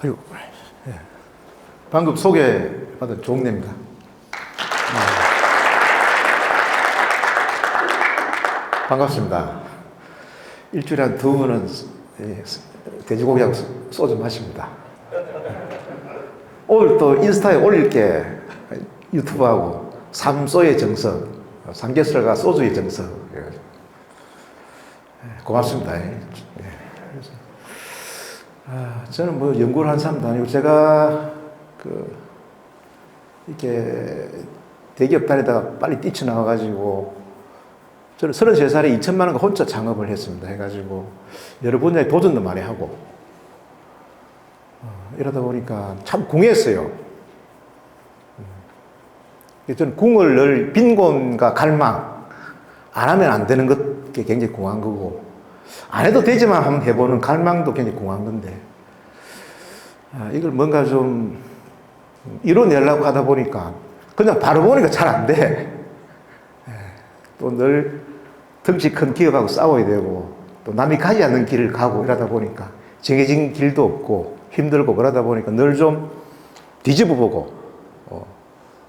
아이고, 예. 방금 소개받은 종래입니다. 반갑습니다. 일주일에 한 2번은 돼지고기하고 소주 마십니다. 오늘 또 인스타에 올릴 게 유튜브하고 삼소의 정석, 삼겹살과 소주의 정석. 고맙습니다. 저는 뭐 연구를 한 사람도 아니고, 제가 이렇게 대기업 다니다가 빨리 뛰쳐나와가지고, 저는 33살에 2천만 원과 혼자 창업을 했습니다. 해가지고 여러 분야에 도전도 많이 하고, 이러다 보니까 참 궁했어요. 저는 궁을 늘 빈곤과 갈망, 안 하면 안 되는 것이 굉장히 궁한 거고, 안 해도 되지만 한번 해보는 갈망도 굉장히 궁한 건데, 이걸 뭔가 좀 이뤄내려고 하다 보니까 그냥 바로 보니까 잘 안 돼. 또 늘 덩치 큰 기업하고 싸워야 되고, 또 남이 가지 않는 길을 가고, 이러다 보니까 정해진 길도 없고 힘들고, 그러다 보니까 늘 좀 뒤집어 보고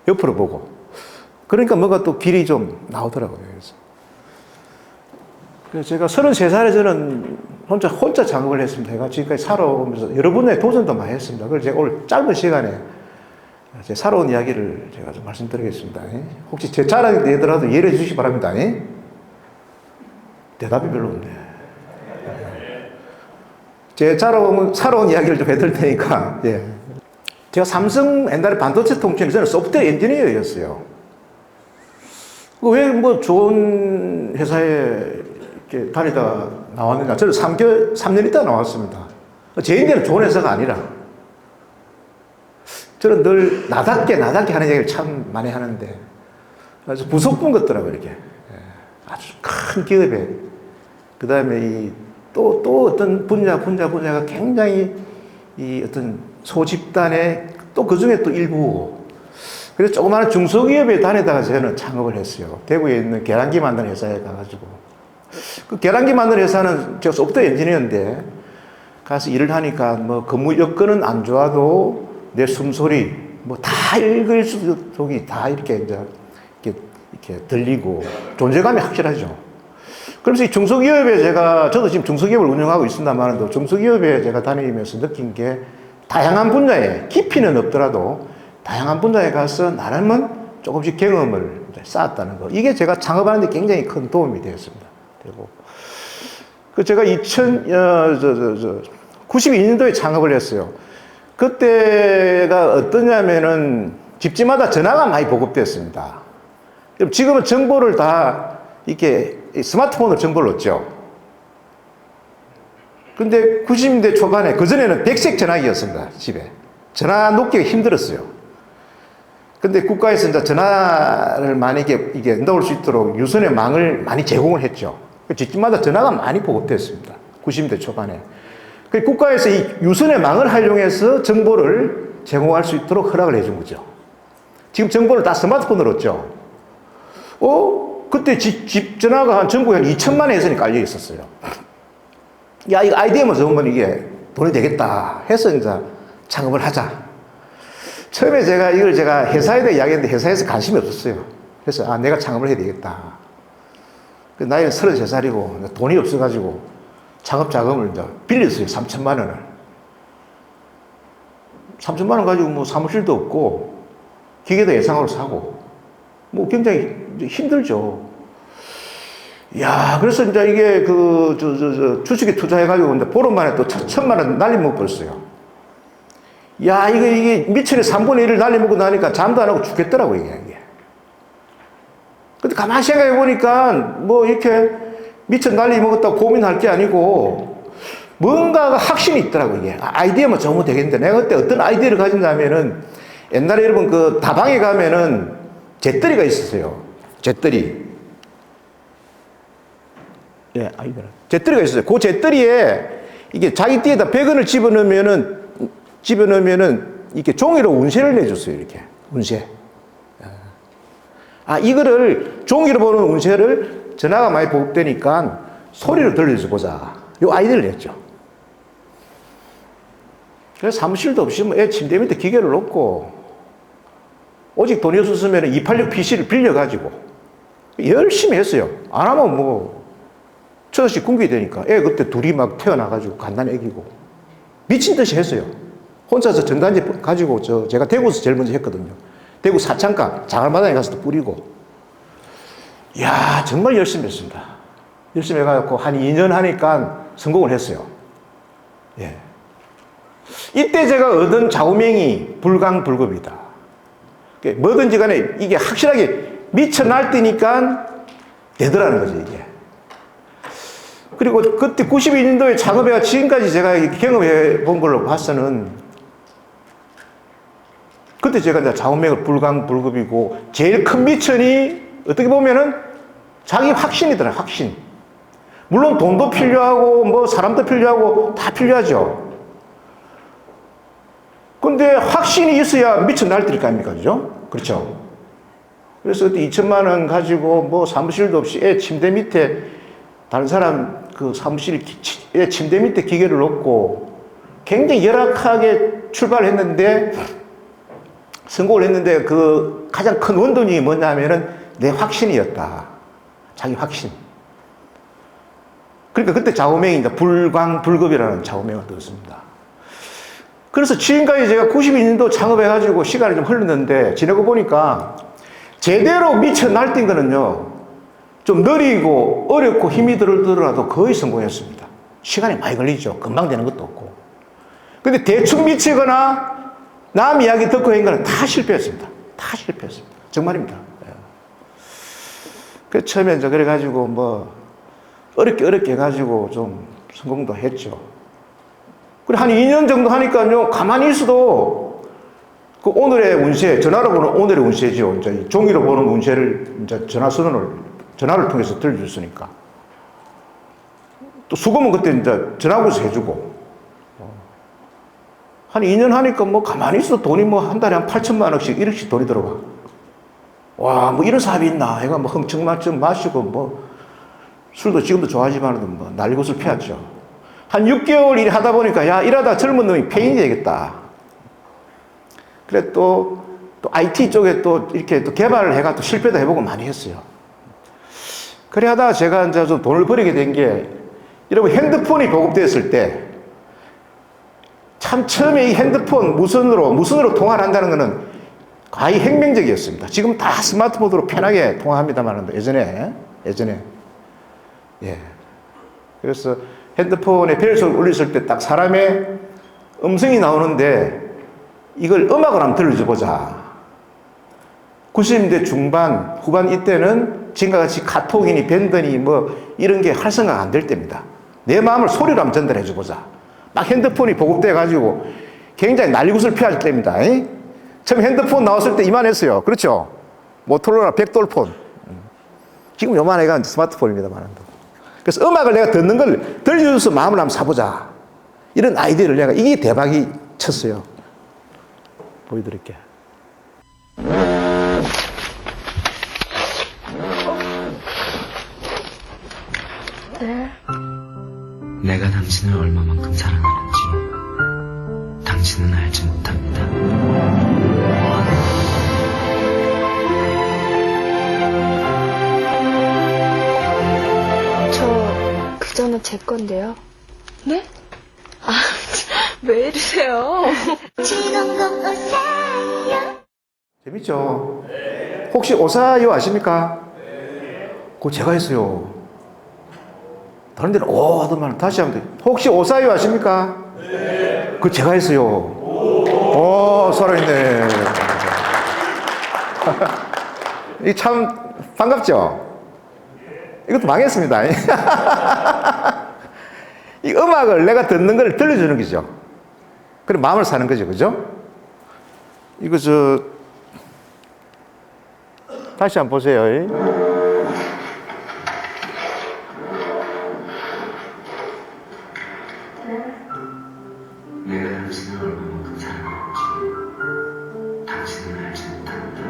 옆으로 보고, 그러니까 뭔가 또 길이 좀 나오더라고요. 그래서 제가 33살에 저는 혼자 창업을 했습니다. 제가 지금까지 살아오면서 여러 분야에 도전도 많이 했습니다. 그래서 제가 오늘 짧은 시간에 제 살아온 이야기를 제가 좀 말씀드리겠습니다. 혹시 제 자랑이 되더라도 이해해 주시기 바랍니다. 대답이 별로 없네. 제 살아온 이야기를 좀 해드릴 테니까. 제가 삼성 옛날에 반도체 통신에 저는 소프트웨어 엔지니어였어요. 왜 뭐 좋은 회사에 이렇게 다니다 나왔느냐. 저는 3년 있다 나왔습니다. 제 인생은 좋은 회사가 아니라, 저는 늘 나답게 하는 얘기를 참 많이 하는데, 아주 부속품 같더라고요, 이렇게. 아주 큰 기업에, 그 다음에 또 어떤 분야가 굉장히 어떤 소집단의 또 그 중에 또 일부고, 그래서 조그마한 중소기업에 다니다가 저는 창업을 했어요. 대구에 있는 계란기 만드는 회사에 가가지고. 그 계란기 만드는 회사는 제가 소프트웨어 엔지니어인데, 가서 일을 하니까 뭐 근무 여건은 안 좋아도 내 숨소리, 뭐 다 읽을 속이 다 이렇게 들리고, 존재감이 확실하죠. 그래서 이 중소기업에 저도 지금 중소기업을 운영하고 있습니다만, 또 중소기업에 제가 다니면서 느낀 게, 다양한 분야에, 깊이는 없더라도 다양한 분야에 가서 나름은 조금씩 경험을 쌓았다는 거. 이게 제가 창업하는 데 굉장히 큰 도움이 되었습니다. 그리고 제가 92년도에 창업을 했어요. 그때가 어떠냐면은 집집마다 전화가 많이 보급됐습니다. 지금은 정보를 다 이렇게 스마트폰으로 정보를 얻죠. 근데 90년대 초반에, 그전에는 백색 전화기였습니다, 집에. 전화 놓기가 힘들었어요. 근데 국가에서 이제 전화를 많이 이게 넣을 수 있도록 유선의 망을 많이 제공을 했죠. 집집마다 전화가 많이 보급됐습니다. 90년대 초반에. 국가에서 이 유선의 망을 활용해서 정보를 제공할 수 있도록 허락을 해준 거죠. 지금 정보를 다 스마트폰으로 얻죠. 그때 집 전화가 전국에 한 2천만 회선이 깔려 있었어요. 야, 이거 아이디어만 좋으면 이게 돈이 되겠다 해서 이제 창업을 하자. 처음에 이걸 제가 회사에 대해 이야기했는데, 회사에서 관심이 없었어요. 그래서 내가 창업을 해야 되겠다. 나이는 33살이고 돈이 없어가지고 창업 자금을 이제 빌렸어요. 3천만 원을. 3천만 원 가지고 뭐 사무실도 없고 기계도 예상으로 사고, 뭐 굉장히 힘들죠. 야, 그래서 이제 이게 주식에 투자해가지고 이제 보름 만에 또 1,000만 원 날리먹고 버렸어요. 야, 이게 미천에 3분의 1을 날리먹고 나니까 잠도 안 하고 죽겠더라고, 이게. 근데 가만히 생각해 보니까, 뭐 이렇게 미천 날리먹었다고 고민할 게 아니고, 뭔가가 확신이 있더라고, 이게. 아이디어만 좋으면 되겠는데, 내가 그때 어떤 아이디어를 가진다면은, 옛날에 여러분 다방에 가면은 잿더리가 있었어요. 잿더리. 아이디어. 잿더리가 있었어요. 그 잿더리에 이게 자기 띠에다 100원을 집어넣으면은 이렇게 종이로 운세를 내줬어요, 이렇게. 운세. 이거를 종이로 보는 운세를 전화가 많이 보급되니까 소리로 들려줘 보자. 요 아이디어를 냈죠. 그래서 사무실도 없이 애 침대 밑에 기계를 놓고 오직 돈이 없었으면 286 PC를 빌려가지고 열심히 했어요. 안 하면 뭐 저것이 굶게 되니까. 애 그때 둘이 막 태어나가지고 간단히 애기고 미친 듯이 했어요. 혼자서 전단지 가지고 제가 대구에서 제일 먼저 했거든요. 대구 사창가 장알마당에 가서도 뿌리고. 이야, 정말 열심히 했습니다. 열심히 해가지고 한 2년 하니까 성공을 했어요. 예. 이때 제가 얻은 좌우명이 불강불급이다. 뭐든지 간에 이게 확실하게 미쳐 날뛰니까 되더라는 거죠, 이게. 그리고 그때 92년도에 창업해가 지금까지 제가 경험해 본 걸로 봐서는 그때 제가 이제 좌우명을 불강불급이고 제일 큰 미천이 어떻게 보면은 자기 확신이더라, 확신. 물론 돈도 필요하고 뭐 사람도 필요하고 다 필요하죠. 근데 확신이 있어야 미쳐 날뛸 거 아닙니까? 그죠? 그렇죠? 그래서 그때 2천만 원 가지고 뭐 사무실도 없이 애 침대 밑에 다른 사람 그 사무실 애 침대 밑에 기계를 놓고 굉장히 열악하게 출발을 했는데 성공을 했는데 그 가장 큰 원동력이 뭐냐면은 내 확신이었다. 자기 확신. 그러니까 그때 좌우명이 이제 불광불급이라는 좌우명을 떴습니다. 그래서 지금까지 제가 92년도 창업해가지고 시간이 좀 흘렀는데 지내고 보니까 제대로 미쳐 날뛴 거는요, 좀 느리고 어렵고 힘이 들더라도 거의 성공했습니다. 시간이 많이 걸리죠. 금방 되는 것도 없고. 근데 대충 미치거나 남 이야기 듣고 한 거는 다 실패했습니다. 다 실패했습니다. 정말입니다. 그 처음에 이제 그래가지고 뭐 어렵게 해가지고 좀 성공도 했죠. 그리고 한 2년 정도 하니까요, 가만히 있어도 그 오늘의 운세, 전화로 보는 오늘의 운세죠. 이제 종이로 보는 운세를 이제 전화를 통해서 들려줬으니까. 또 수금은 그때 이제 전화고서 해주고. 한 2년 하니까 뭐 가만히 있어도 돈이 뭐 한 달에 한 8천만 원씩 1억씩 돈이 들어가. 와, 뭐 이런 사업이 있나. 해가 뭐 흥청망청 마시고 뭐 술도 지금도 좋아하지만 뭐 날것을 피웠죠. 한 6개월 일 하다 보니까 야, 이러다 젊은 놈이 폐인이 되겠다. 그래 또 IT 쪽에 또 이렇게 또 개발을 해가 또 실패도 해보고 많이 했어요. 그래 하다가 제가 이제 좀 돈을 버리게 된 게, 여러분 핸드폰이 보급되었을 때 참 처음에 이 핸드폰 무선으로 통화를 한다는 것은 거의 혁명적이었습니다. 지금 다 스마트폰으로 편하게 통화합니다만 예전에 예. 그래서 핸드폰에 벨소리를 울렸을 때 딱 사람의 음성이 나오는데 이걸 음악으로 한번 들려줘 보자. 90년대 중반, 후반 이때는 지금과 같이 카톡이니 밴드니 뭐 이런 게 활성화가 안 될 때입니다. 내 마음을 소리로 한번 전달해 줘 보자. 막 핸드폰이 보급돼 가지고 굉장히 난리굿을 피할 때입니다. 처음 핸드폰 나왔을 때 이만했어요. 그렇죠? 모토로라 백돌폰. 지금 요만 해가 스마트폰입니다만. 그래서 음악을 내가 듣는 걸 들려줘서 마음을 한번 사보자. 이런 아이디어를 내가, 이게 대박이 쳤어요. 보여드릴게요. 네. 내가 당신을 얼마만큼 사랑하는지 당신은 알지 못합니다. 그저는 제 건데요. 네? 아, 왜 이러세요? 재밌죠? 혹시 오사요 아십니까? 그거 제가 했어요. 다른 데는 오 하더만 다시 하면 돼. 혹시 오사요 아십니까? 그거 제가 했어요. 오, 살아있네. 이 참 반갑죠? 이것도 망했습니다. 이 음악을 내가 듣는 걸 들려주는 거죠. 그래 마음을 사는 거죠. 그죠? 이거 다시 한번 보세요. 내가 당신을 얼마만큼 사랑하는지 당신은 알지 못합니다.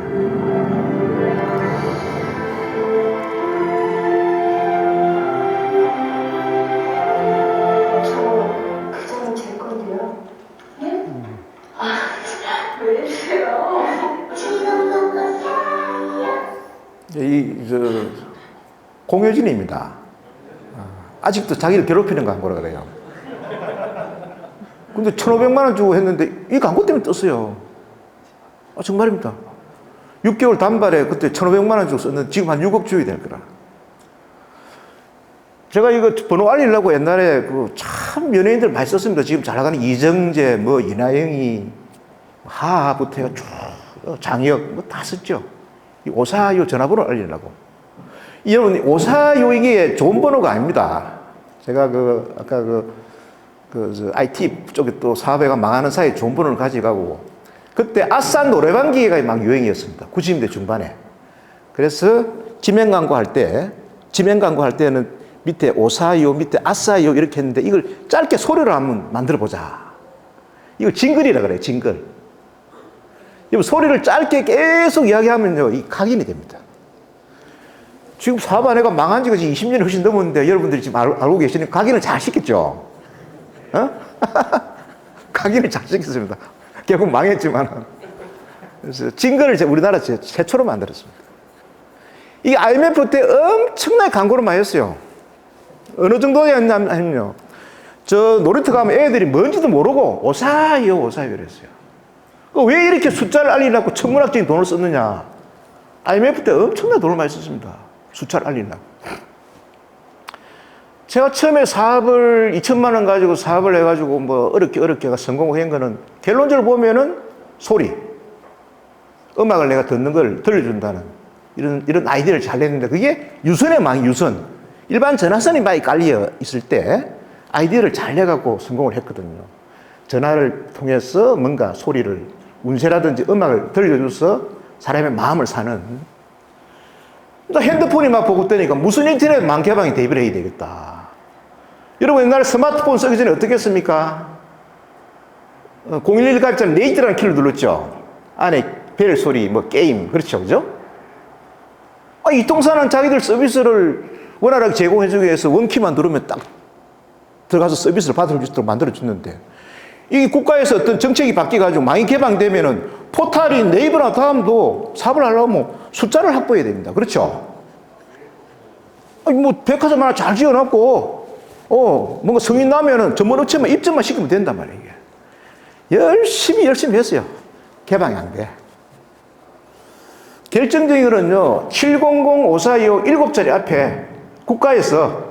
그저는 제 건데요. 네? 공효진입니다. 아직도 자기를 괴롭히는 광고라 그래요. 근데 1,500만 원 주고 했는데 이 광고 때문에 떴어요. 정말입니다. 6개월 단발에 그때 1,500만 원 주고 썼는데 지금 한 6억 줘야 될 거라. 제가 이거 번호 알리려고 옛날에 참 연예인들 많이 썼습니다. 지금 잘 나가는 이정재, 이나영이, 하하부터 해가 쭉, 장혁, 다 썼죠. 이 5425 전화번호 알리려고. 여러분, 5425 이게 좋은 번호가 아닙니다. 제가 아까 IT 쪽에 또 사업회가 망하는 사이에 좋은 번호를 가져가고, 그때 아싸 노래방 기계가 막 유행이었습니다. 90년대 중반에. 그래서 지명 광고할 때는 밑에 5425 밑에 아싸25 이렇게 했는데 이걸 짧게 소리로 한번 만들어 보자. 이걸 징글이라 그래요, 징글. 소리를 짧게 계속 이야기하면요, 이 각인이 됩니다. 지금 사업 안해가 망한 지가 지금 20년이 훨씬 넘었는데 여러분들이 지금 알고 계시는 각인을 잘 시켰죠? 각인을 잘 시켰습니다. 결국 망했지만. 그래서 징글을 우리나라 최초로 만들었습니다. 이게 IMF 때 엄청나게 광고를 많이 했어요. 어느 정도였냐면요. 저 놀이터 가면 애들이 뭔지도 모르고 오사이요 이랬어요. 왜 이렇게 숫자를 알리려고 천문학적인 돈을 썼느냐. IMF 때 엄청나게 돈을 많이 썼습니다. 숫자를 알리려고. 제가 처음에 사업을 2천만 원 가지고 사업을 해가지고 어렵게 성공을 한 거는 결론적으로 보면은 소리. 음악을 내가 듣는 걸 들려준다는 이런 아이디어를 잘 냈는데 그게 유선의 망이 유선. 일반 전화선이 많이 깔려 있을 때 아이디어를 잘 내갖고 성공을 했거든요. 전화를 통해서 뭔가 소리를, 운세라든지 음악을 들려줘서 사람의 마음을 사는. 핸드폰이 막 보고 뜨니까 무슨 인터넷망 개방이 대비를 해야 되겠다. 여러분 옛날에 스마트폰 쓰기 전에 어떻게 했습니까? 011 가입자는 레이트라는 키를 눌렀죠. 안에 벨 소리, 게임, 그렇죠, 그죠? 이통사는 자기들 서비스를 원활하게 제공해주기 위해서 원키만 누르면 딱 들어가서 서비스를 받을 수 있도록 만들어줬는데, 이 국가에서 어떤 정책이 바뀌어가지고 많이 개방되면은 포탈이 네이버나 다음도 사업을 하려면 숫자를 확보해야 됩니다. 그렇죠? 백화점 하나 잘 지어놨고, 뭔가 성인 나면은 전문업체만 입점만 시키면 된단 말이에요, 이게. 열심히 했어요. 개방이 안 돼. 결정적인 거는요, 700, 5425, 7자리 앞에 국가에서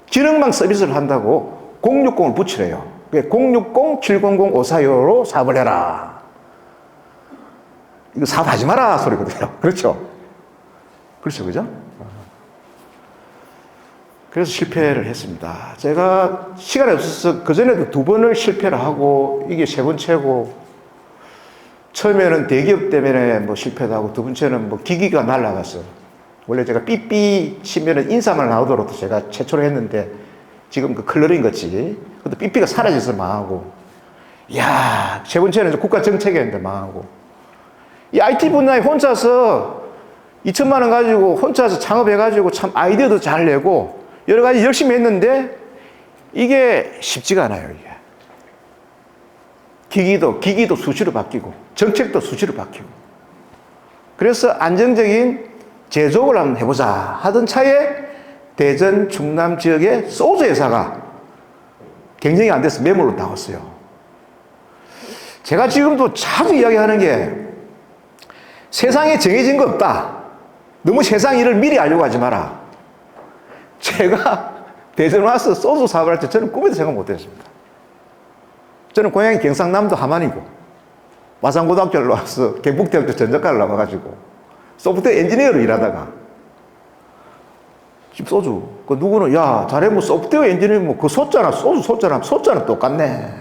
지능망 서비스를 한다고 060을 붙이래요. 060, 700, 5425로 사업을 해라. 이거 사업하지 마라 소리거든요. 그렇죠? 그렇죠, 그죠? 그래서 실패를 했습니다. 제가 시간이 없어서 그전에도 2번을 실패를 하고 이게 3번째고, 처음에는 대기업 때문에 실패도 하고, 2번째는 기기가 날아갔어. 원래 제가 삐삐 치면은 인사만 나오도록 제가 최초로 했는데, 지금 컬러링 같이. 근데 삐삐가 사라져서 망하고, 이야, 3번째는 국가 정책이었는데 망하고. 이 IT 분야에 혼자서 2천만 원 가지고 혼자서 창업해가지고 참 아이디어도 잘 내고, 여러 가지 열심히 했는데, 이게 쉽지가 않아요, 이게. 기기도 수시로 바뀌고, 정책도 수시로 바뀌고. 그래서 안정적인 제조업을 한번 해보자 하던 차에 대전, 충남 지역의 소주 회사가 경쟁이 안 돼서 매물로 나왔어요. 제가 지금도 자주 이야기하는 게 세상에 정해진 거 없다. 너무 세상 일을 미리 알려고 하지 마라. 제가 대전 와서 소주 사업을 할 때 저는 꿈에도 생각 못 했습니다. 저는 고향이 경상남도 함안이고, 마산고등학교를 와서 경북대학교 전자과를 나와가지고 소프트웨어 엔지니어로 일하다가, 지금 소주, 누구는, 야, 자네 소프트웨어 엔지니어 소자나, 소주 소자는 똑같네.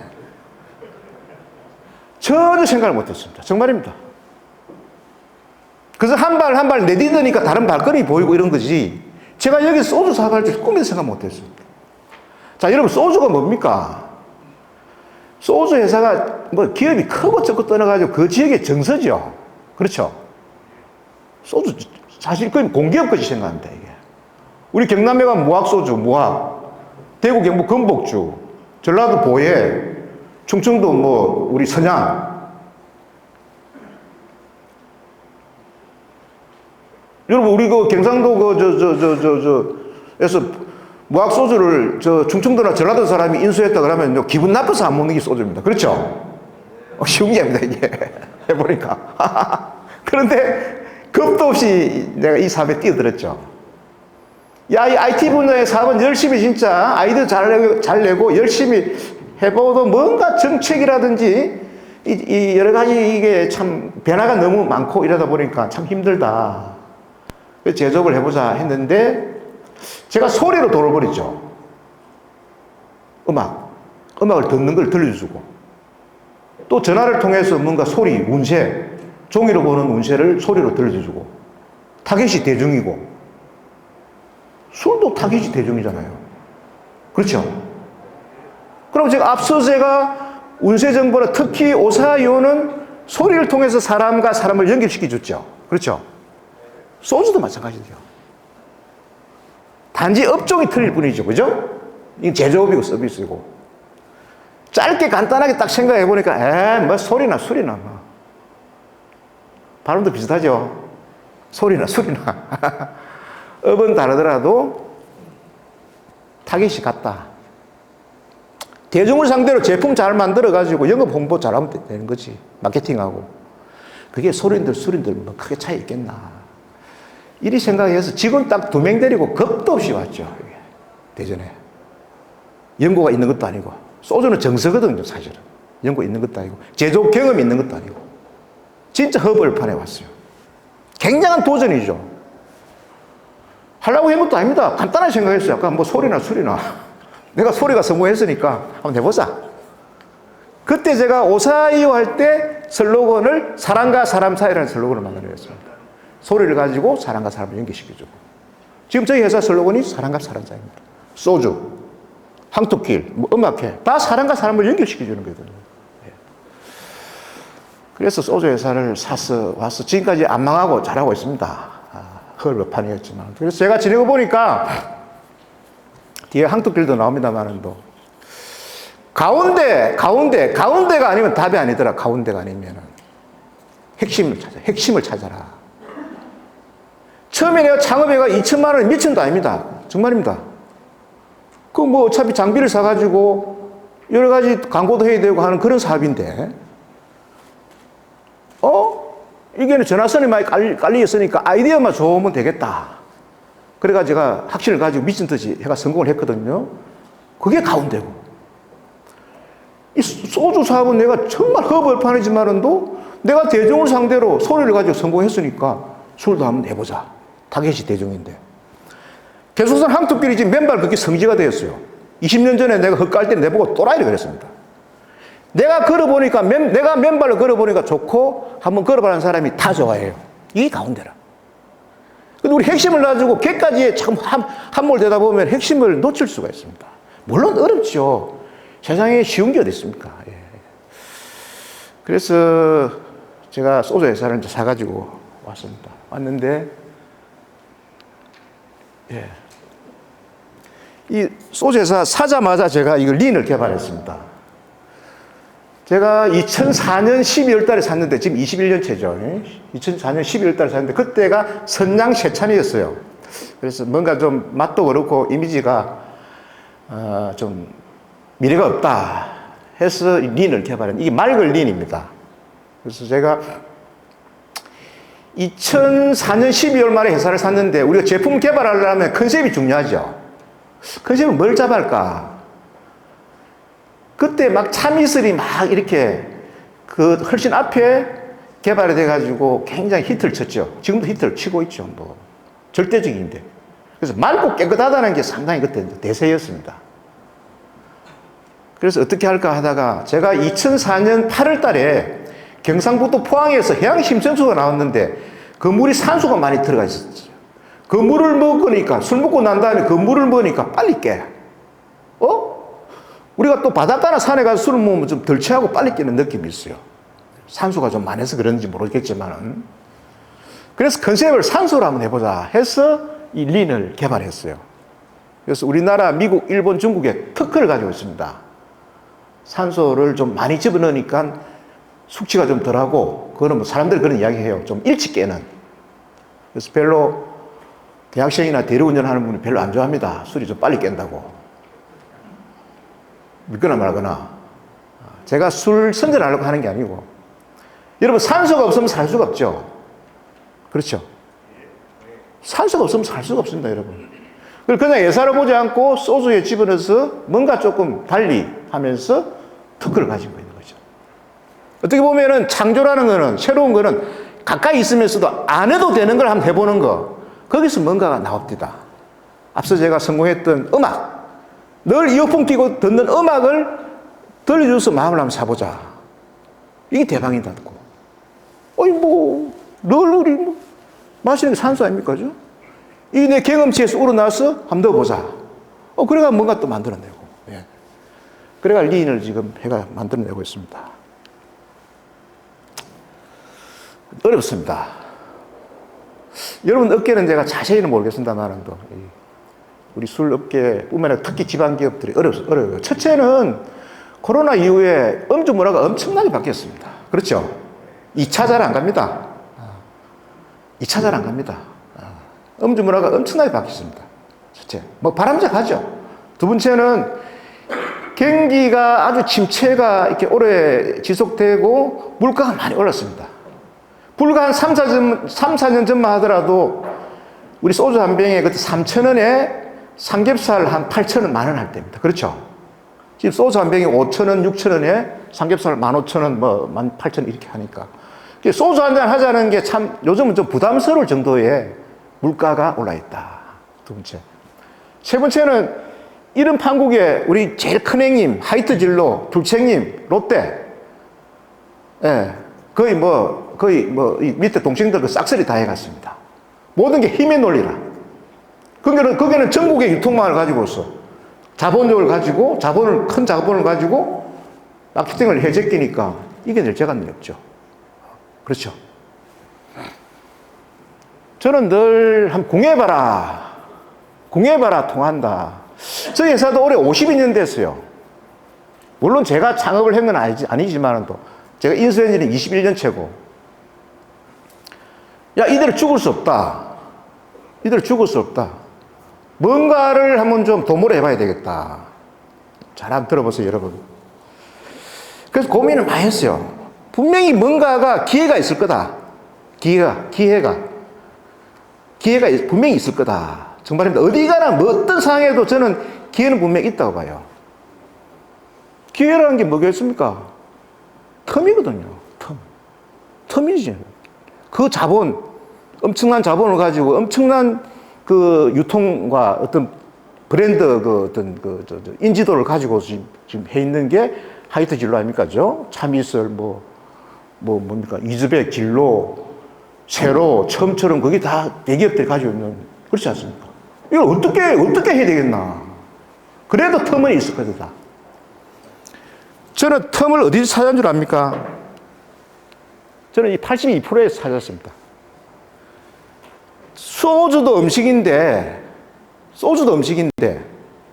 전혀 생각을 못 했습니다. 정말입니다. 그래서 한 발 내딛으니까 다른 발걸음이 보이고 이런 거지, 제가 여기 소주 사업할 때 꿈에도 생각 못 했습니다. 자, 여러분, 소주가 뭡니까? 소주 회사가 기업이 크고 적고 떠나가지고 그 지역의 정서죠. 그렇죠? 소주, 사실 거의 공기업까지 생각합니다, 이게. 우리 경남에 가면 무학소주, 무학, 대구, 경북, 건복주, 전라도 보예, 충청도 우리 선양, 여러분, 우리 그 경상도 에서 무학 소주를 충청도나 전라도 사람이 인수했다 그러면 기분 나빠서 안 먹는 게 소주입니다. 그렇죠? 쉬운 게 아닙니다, 이게. 해보니까. 그런데 겁도 없이 내가 이 사업에 뛰어들었죠. 야, 이 IT 분야의 사업은 열심히 진짜 아이디어 잘 내고 열심히 해보도 뭔가 정책이라든지 이 여러 가지 이게 참 변화가 너무 많고 이러다 보니까 참 힘들다. 그래서 제조업을 해보자 했는데 제가 소리로 돈을 벌였죠. 음악을 듣는 걸 들려주고 또 전화를 통해서 뭔가 소리, 운세, 종이로 보는 운세를 소리로 들려주고 타겟이 대중이고 술도 타깃이 대중이잖아요. 그렇죠? 그럼 제가 운세 정보나 특히 오사이오는 소리를 통해서 사람과 사람을 연결시켜 줬죠. 그렇죠? 소주도 마찬가지죠. 단지 업종이 틀릴 뿐이죠. 그죠? 이게 제조업이고 서비스이고. 짧게 간단하게 딱 생각해 보니까 뭐 소리나 술이나 뭐. 발음도 비슷하죠. 소리나 술이나. 업은 다르더라도 타깃이 같다. 대중을 상대로 제품 잘 만들어가지고 영업 홍보 잘하면 되는 거지. 마케팅하고. 그게 소린들, 술인들 뭐 크게 차이 있겠나. 이리 생각해서 직원 딱 2명 데리고 겁도 없이 왔죠. 대전에. 연고가 있는 것도 아니고. 소주는 정서거든요, 사실은. 연고 있는 것도 아니고. 제조업 경험이 있는 것도 아니고. 진짜 허벌판에 왔어요. 굉장한 도전이죠. 하려고 한 것도 아닙니다. 간단하게 생각했어요. 아까 뭐 소리나 술이나. 내가 소리가 성공했으니까 한번 해보자. 그때 제가 오사이오 할 때 슬로건을 사람과 사람 사이라는 슬로건을 만들어냈습니다. 소리를 가지고 사람과 사람을 연결시켜주고. 지금 저희 회사 슬로건이 사람과 사람 사이입니다. 소주, 항토길, 뭐 음악회 다 사람과 사람을 연결시켜주는 거거든요. 그래서 소주 회사를 사서 와서 지금까지 안 망하고 잘하고 있습니다. 헐벗판이었지만. 그래서 제가 지내고 보니까 뒤에 항토길도 나옵니다만은 또 가운데가 아니면 답이 아니더라. 가운데가 아니면은 핵심을 찾아라. 처음에 내가 창업해가 2천만 원이 미천도 아닙니다. 정말입니다. 그 뭐 어차피 장비를 사가지고 여러 가지 광고도 해야 되고 하는 그런 사업인데, 이게는 전화선이 많이 깔려 있으니까 아이디어만 좋으면 되겠다. 그래가 제가 확신을 가지고 미친 듯이 해가 성공을 했거든요. 그게 가운데고. 이 소주 사업은 내가 정말 허벌판이지만도 내가 대중을 상대로 소리를 가지고 성공했으니까 술도 한번 해보자. 타겟이 대중인데. 계속선 항토끼리 지금 맨발 그렇게 성지가 되었어요. 20년 전에 내가 헛갈 때 내보고 또라이를 그랬습니다. 내가 걸어보니까, 내가 맨발로 걸어보니까 좋고, 한번 걸어보는 사람이 다 좋아해요. 이게 가운데라. 근데 우리 핵심을 놔주고, 걔까지 참 함몰 되다 보면 핵심을 놓칠 수가 있습니다. 물론 어렵죠. 세상에 쉬운 게 어디 있습니까? 예. 그래서 제가 소주 회사를 이제 사가지고 왔습니다. 왔는데, 예. 이 소주 회사 사자마자 제가 이걸 린을 개발했습니다. 제가 2004년 12월 달에 샀는데 지금 21년 차죠. 2004년 12월 달에 샀는데 그때가 선양 세찬이었어요. 그래서 뭔가 좀 맛도 그렇고 이미지가 좀 미래가 없다 해서 린을 개발한, 이게 맑은 린입니다. 그래서 제가 2004년 12월 말에 회사를 샀는데 우리가 제품 개발하려면 컨셉이 중요하죠. 컨셉은 뭘 잡을까? 그때 막 참이슬이 막 이렇게 그 훨씬 앞에 개발이 돼가지고 굉장히 히트를 쳤죠. 지금도 히트를 치고 있죠. 뭐 절대적인데. 그래서 맑고 깨끗하다는 게 상당히 그때 대세였습니다. 그래서 어떻게 할까 하다가 제가 2004년 8월 달에 경상북도 포항에서 해양심층수가 나왔는데 그 물이 산소가 많이 들어가 있었죠. 그 물을 먹으니까, 술 먹고 난 다음에 그 물을 먹으니까 빨리 깨. 우리가 또 바닷가나 산에 가서 술을 먹으면 좀 덜 취하고 빨리 깨는 느낌이 있어요. 산소가 좀 많아서 그런지 모르겠지만은. 그래서 컨셉을 산소로 한번 해보자 해서 이 린을 개발했어요. 그래서 우리나라, 미국, 일본, 중국에 특허를 가지고 있습니다. 산소를 좀 많이 집어넣으니까 숙취가 좀 덜하고, 그거는 뭐 사람들이 그런 이야기 해요. 좀 일찍 깨는. 그래서 별로 대학생이나 대리운전 하는 분이 별로 안 좋아합니다. 술이 좀 빨리 깬다고. 믿거나 말거나. 제가 술 선전하려고 하는 게 아니고. 여러분, 산소가 없으면 살 수가 없죠. 그렇죠? 산소가 없으면 살 수가 없습니다, 여러분. 그냥 예사를 보지 않고 소주에 집어넣어서 뭔가 조금 달리 하면서 특허를 가지고 있는 거죠. 어떻게 보면은 창조라는 거는, 새로운 거는 가까이 있으면서도 안 해도 되는 걸 한번 해보는 거. 거기서 뭔가가 나옵니다. 앞서 제가 성공했던 음악. 늘 이어폰 끼고 듣는 음악을 들려줘서 마음을 한번 사보자. 이게 대박이다고. 어이, 늘 우리 마시는 게 산소 아닙니까? 이 내 경험치에서 우러나서 한번 넣어보자. 그래가 뭔가 또 만들어내고. 예. 그래가 리인을 지금 해가 만들어내고 있습니다. 어렵습니다. 여러분 업계는 제가 자세히는 모르겠습니다만, 우리 술 업계뿐만 아니라 특히 지방기업들이 어려워요. 첫째는 코로나 이후에 음주 문화가 엄청나게 바뀌었습니다. 그렇죠? 2차 잘 안 갑니다. 2차 잘 안 갑니다. 음주 문화가 엄청나게 바뀌었습니다. 첫째. 바람직하죠. 두 번째는 경기가 아주 침체가 이렇게 오래 지속되고 물가가 많이 올랐습니다. 불과 한 3, 4년 전만 하더라도 우리 소주 한 병에 그때 3,000원에 삼겹살 한 8,000원, 만원 할 때입니다. 그렇죠? 지금 소주 한 병에 5,000원, 6,000원에 삼겹살 15,000원, 18,000원 이렇게 하니까. 소주 한 잔 하자는 게 참 요즘은 좀 부담스러울 정도의 물가가 올라 있다. 두 번째. 세 번째는 이런 판국에 우리 제일 큰 형님, 하이트 진로, 둘째님, 롯데. 예. 거의 이 밑에 동생들 그 싹쓸이 다 해갔습니다. 모든 게 힘의 논리라. 거기는 전국의 유통망을 가지고 있어. 자본력을 가지고, 큰 자본을 가지고 마케팅을 해 제끼니까 이겨낼 재간이 없죠. 그렇죠. 저는 늘 한번 궁해봐라 통한다. 저희 회사도 올해 52년 됐어요. 물론 제가 창업을 한 건 아니지만 또 제가 인수한 지는 21년 채고. 야, 이대로 죽을 수 없다. 뭔가를 한번 좀 도모를 해봐야 되겠다. 잘 한번 들어보세요, 여러분. 그래서 고민을 많이 했어요. 분명히 뭔가가 기회가 있을 거다. 기회가 분명히 있을 거다. 정말입니다. 어디 가나 어떤 상황에도 저는 기회는 분명히 있다고 봐요. 기회라는 게 뭐겠습니까? 텀이거든요. 텀이지. 그 엄청난 자본을 가지고 엄청난 그 유통과 어떤 브랜드 인지도를 가지고 지금 해 있는 게 하이트 진로 아닙니까? 참이슬, 뭡니까? 이즈백 진로, 세로, 처음처럼 거기 다 대기업들이 가지고 있는, 그렇지 않습니까? 이걸 어떻게 해야 되겠나? 그래도 텀은 있을 거다. 저는 텀을 어디서 찾은 줄 압니까? 저는 이 82%에서 찾았습니다. 소주도 음식인데,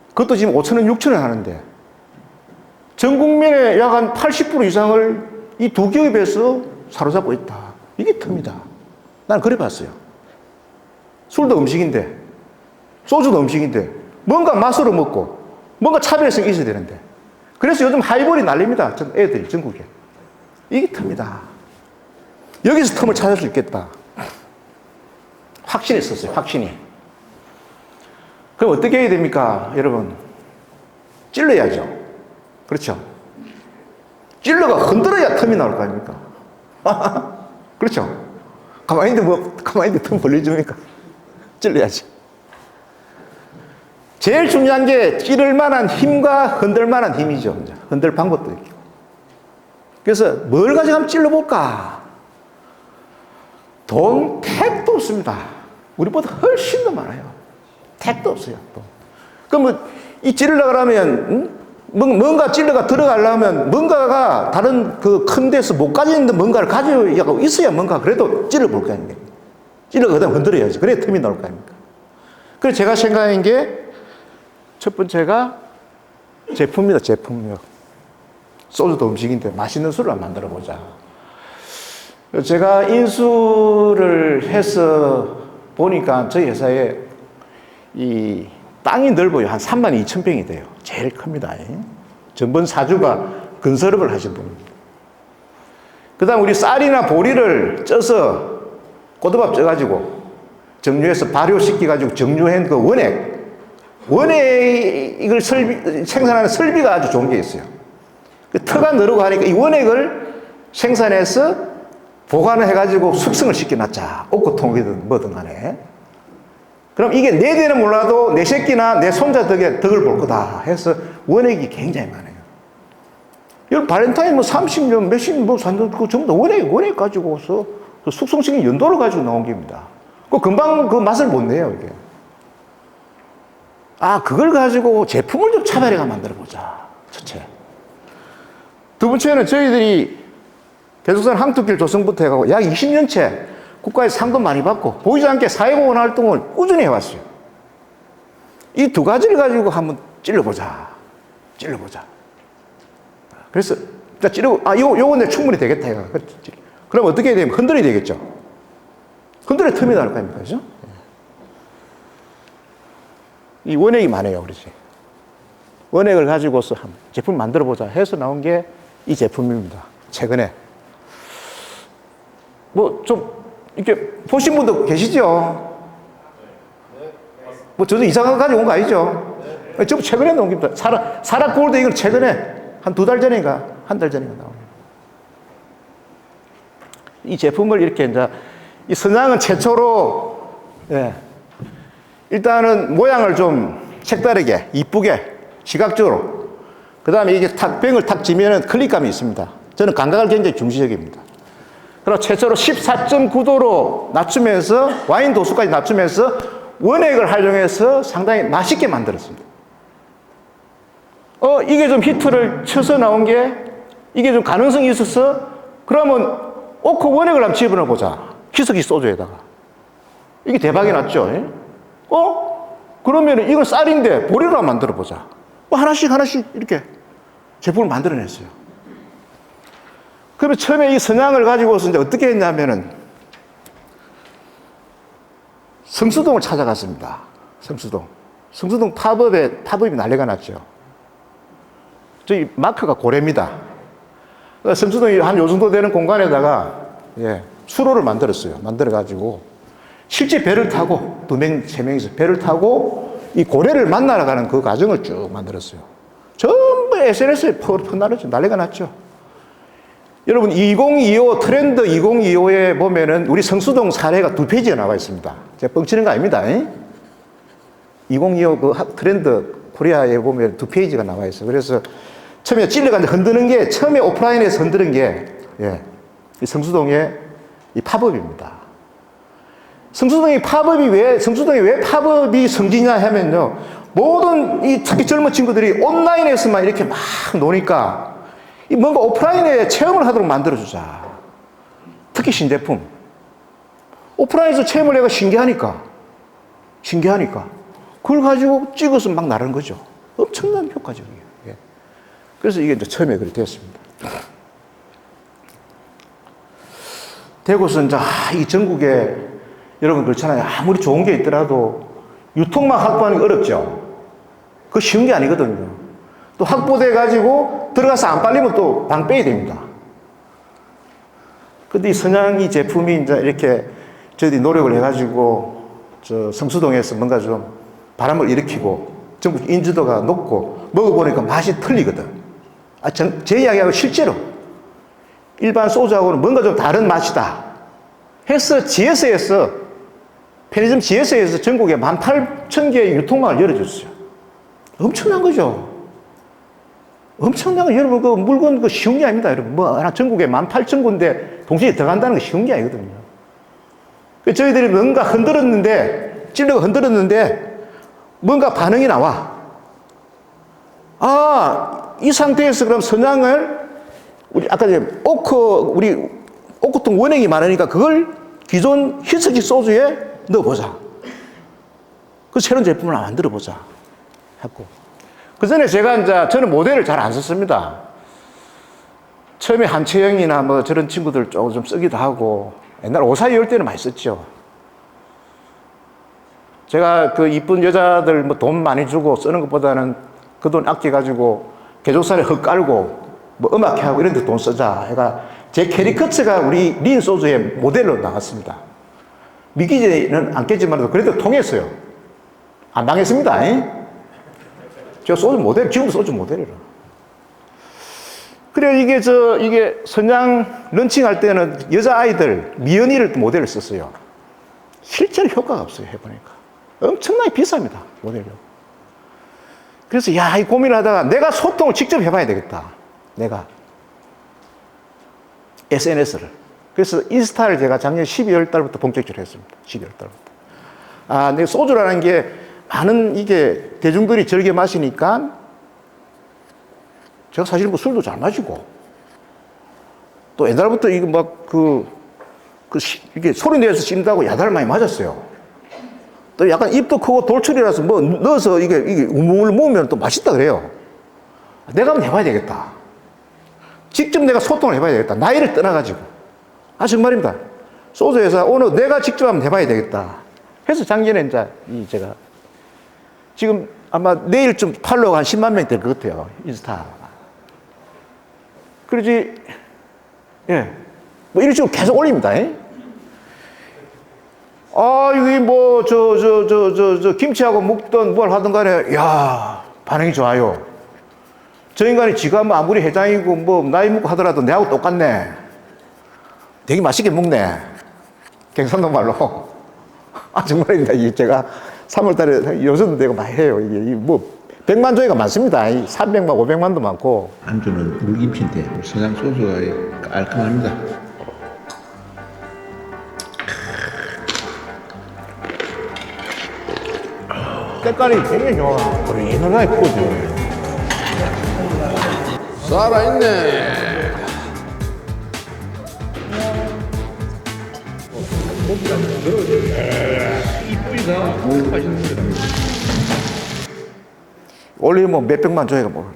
그것도 지금 5,000원, 6,000원 하는데, 전 국민의 약 한 80% 이상을 이 두 기업에서 사로잡고 있다. 이게 텀이다. 난 그래 봤어요. 술도 음식인데, 소주도 음식인데, 뭔가 맛으로 먹고, 뭔가 차별성이 있어야 되는데. 그래서 요즘 하이볼이 난립니다. 애들이, 전국에. 이게 텀이다. 여기서 텀을 찾을 수 있겠다. 확신했었어요, 확신이. 그럼 어떻게 해야 됩니까, 여러분? 찔러야죠. 그렇죠? 찔러가 흔들어야 텀이 나올 거 아닙니까? 그렇죠? 가만히 있는데 텀 벌려줍니까? 찔러야지. 제일 중요한 게 찌를 만한 힘과 흔들 만한 힘이죠. 흔들 방법도 있고. 그래서 뭘 가지고 한번 찔러볼까? 돈, 택도 없습니다. 우리보다 훨씬 더 많아요. 택도 없어요. 돈. 그럼 이 찌르려고 하면, 뭔가 찔러가 들어가려면 뭔가가 다른 그 큰 데서 못 가지는데 뭔가를 가지고 있어야 뭔가 그래도 찔러볼 거 아닙니까? 찔러가 그다음 흔들어야지. 그래야 틈이 나올 거 아닙니까? 그래서 제가 생각한 게 첫 번째가 제품입니다. 제품력. 소주도 음식인데 맛있는 술을 한번 만들어 보자. 제가 인수를 해서 보니까 저희 회사에 이 땅이 넓어요. 한 32,000평이 돼요. 제일 큽니다. 전번 사주가 건설업을 하신 분입니다. 그 다음 우리 쌀이나 보리를 쪄서 꼬두밥 쪄가지고 정류해서 발효시켜가지고 정류한 그 원액을 생산하는 설비가 아주 좋은 게 있어요. 그 터가 늘고 하니까 이 원액을 생산해서 보관을 해가지고 숙성을 시켜놨자. 옥고통이든 뭐든 간에. 그럼 이게 내 대는 몰라도 내 새끼나 내 손자 덕을 볼 거다 해서 원액이 굉장히 많아요. 이 발렌타인 뭐 30년, 몇십 뭐 산도 그 전부 다 원액 가지고서 그 숙성시킨 연도를 가지고 나온 겁니다. 그 금방 그 맛을 못 내요, 이게. 아, 그걸 가지고 제품을 좀 차별해가 만들어 보자. 첫째. 두 번째는 저희들이 대속산 항토길 조성부터 해가고 약 20년째 국가에서 상도 많이 받고 보이지 않게 사회보건 활동을 꾸준히 해왔어요. 이 두 가지를 가지고 한번 찔러보자. 그래서 일단 찌르고 요거 내 충분히 되겠다 이거. 그럼 어떻게 해야 되면 흔들어야 되겠죠. 흔들어 틈이 나올 거 아닙니까, 그죠? 이 원액이 많아요, 그렇지? 원액을 가지고서 한번 제품 만들어 보자 해서 나온 게 이 제품입니다. 최근에 뭐 좀 이렇게 보신 분도 계시죠? 뭐 저도 이상한 거 가지고 온 거 아니죠? 좀 최근에 나온 겁니다. 사라 골드 이건 최근에 한 2달 전인가 한 달 전인가 나옵니다. 이 제품을 이렇게 이제 이 선양은 최초로 일단은 모양을 좀 색다르게 이쁘게 시각적으로 그 다음에 이게 병을 탁 지면은 클릭감이 있습니다. 저는 감각을 굉장히 중시적입니다. 그리고 최초로 14.9도로 낮추면서 와인 도수까지 낮추면서 원액을 활용해서 상당히 맛있게 만들었습니다. 이게 좀 히트를 쳐서 나온 게 이게 좀 가능성이 있어서 그러면 오크 원액을 한번 집어넣어 보자. 희석이 소주에다가. 이게 대박이 났죠. 그러면 이건 쌀인데 보리로 한번 만들어 보자. 하나씩 이렇게 제품을 만들어냈어요. 그러면 처음에 이 선양을 가지고서 이제 어떻게 했냐면은 성수동을 찾아갔습니다. 성수동 팝업이 난리가 났죠. 저희 마크가 고래입니다. 성수동이 한 요 정도 되는 공간에다가 수로를 만들었어요. 만들어가지고 실제 배를 타고 2명, 3명이서 배를 타고 이 고래를 만나러 가는 그 과정을 쭉 만들었어요. 전부 SNS에 퍼나르죠. 난리가 났죠. 여러분 2025 트렌드 2025에 보면은 우리 성수동 사례가 2페이지가 나와 있습니다. 제가 뻥치는 거 아닙니다. 2025 그 트렌드 코리아에 보면 2페이지가 나와 있어요. 그래서 처음에 찔러가지고 흔드는 게 처음에 오프라인에서 흔드는 게 이 성수동의 이 팝업입니다. 성수동의 왜 팝업이 성지냐 하면요. 모든 이 특히 젊은 친구들이 온라인에서만 이렇게 막 노니까 이 뭔가 오프라인에 체험을 하도록 만들어주자. 특히 신제품. 오프라인에서 체험을 해가 신기하니까. 그걸 가지고 찍어서 막 나르는 거죠. 엄청난 효과적이에요. 그래서 이게 이제 처음에 그렇게 됐습니다. 되고서 이제 이 전국에 여러분 그렇잖아요. 아무리 좋은 게 있더라도 유통망 확보하는 게 어렵죠. 그거 쉬운 게 아니거든요. 또 확보돼 가지고 들어가서 안 빨리면 또 방 빼야 됩니다. 근데 이 선양이 제품이 이제 이렇게 저희들이 노력을 해가지고 저 성수동에서 뭔가 좀 바람을 일으키고 전국 인지도가 높고 먹어보니까 맛이 틀리거든. 제 이야기하고 실제로 일반 소주하고는 뭔가 좀 다른 맛이다 해서 GS에서 편의점 GS에서 전국에 18,000개의 유통망을 열어줬어요. 엄청난 거죠. 엄청난 거. 여러분 그 물건 그 쉬운 게 아닙니다. 여러분 전국에 18,000군데 동시에 들어간다는 거 쉬운 게 아니거든요. 저희들이 뭔가 찔러가 흔들었는데 뭔가 반응이 나와. 이 상태에서 그럼 선양을 우리 아까 우리 오크통 원액이 많으니까 그걸 기존 희석식 소주에 넣어보자. 그 새로운 제품을 만들어 보자. 했고. 그 전에 저는 모델을 잘 안 썼습니다. 처음에 한채영이나 뭐 저런 친구들 조금 좀 쓰기도 하고, 옛날 오사이 열 때는 많이 썼죠. 제가 그 이쁜 여자들 뭐 돈 많이 주고 쓰는 것보다는 그 돈 아껴가지고 개족살에 흙 깔고 뭐 음악회 하고 이런 데 돈 쓰자 해가 제 캐리커처가 우리 린 소주의 모델로 나왔습니다. 믿기지는 않겠지만 그래도 통했어요. 안 당했습니다. 저 소주 모델, 지금도 소주 모델이라. 그래, 이게 선양 런칭할 때는 여자아이들, 미연이를 모델을 썼어요. 실제로 효과가 없어요, 해보니까. 엄청나게 비쌉니다, 모델료. 그래서, 야, 이 고민을 하다가 내가 소통을 직접 해봐야 되겠다. 내가. SNS를. 그래서 인스타를 제가 작년 12월 달부터 본격적으로 했습니다. 12월 달부터. 아, 내 소주라는 게 많은 이게 대중들이 즐겨 마시니까 제가 사실 뭐 술도 잘 마시고 또 옛날부터 이게 막 이게 소리 내서 씹는다고 야단을 많이 맞았어요. 또 약간 입도 크고 돌출이라서 뭐 넣어서 이게 우물 모으면 또 맛있다 그래요. 내가 한번 해봐야 되겠다. 직접 내가 소통을 해봐야 되겠다. 나이를 떠나가지고. 아, 정말입니다. 소주 회사 오늘 내가 직접 한번 해봐야 되겠다. 해서 작년에 이제 제가 지금 아마 내일쯤 팔로워가 한 10만 명이 될 것 같아요. 인스타. 그러지, 예. 뭐 이런 식으로 계속 올립니다. 아, 여기 뭐, 김치하고 묵던 뭘 하든 간에, 야, 반응이 좋아요. 저 인간이 지가 뭐 아무리 회장이고 뭐 나이 먹고 하더라도 내하고 똑같네. 되게 맛있게 먹네. 경상도 말로. 아, 정말입니다. 이게 제가 3월 달에 요즘도 내가 많이 해요. 이게 뭐, 100만 조회가 많습니다. 300만, 500만도 많고. 안주는 물김치인데 선양 소주가 깔끔합니다. 색깔이 굉장히 좋아. 오리지널하게 구워져. 살아있네. 올리면 뭐 몇백만 조회가 뭐.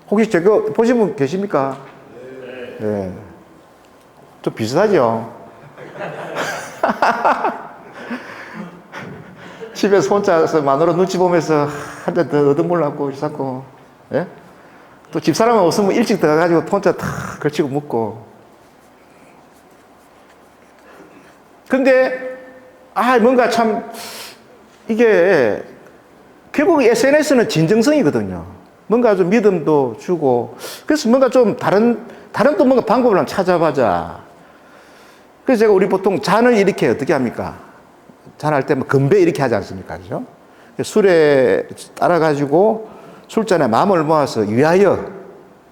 혹시 저거 보신 분 계십니까? 네. 좀 비슷하죠? 집에서 혼자서 마누라 눈치 보면서 한 잔 더 얻어먹으려고 자꾸, 예? 또 집사람은 없으면 일찍 들어가가지고 혼자 탁 걸치고 먹고. 근데, 아, 뭔가 참, 이게, 결국 SNS는 진정성이거든요. 뭔가 좀 믿음도 주고. 그래서 뭔가 좀 다른 또 뭔가 방법을 한번 찾아보자. 그래서 제가 우리 보통 잔을 이렇게 어떻게 합니까? 잔할 때 뭐 건배 이렇게 하지 않습니까? 그죠? 술에 따라가지고 술잔에 마음을 모아서 위하여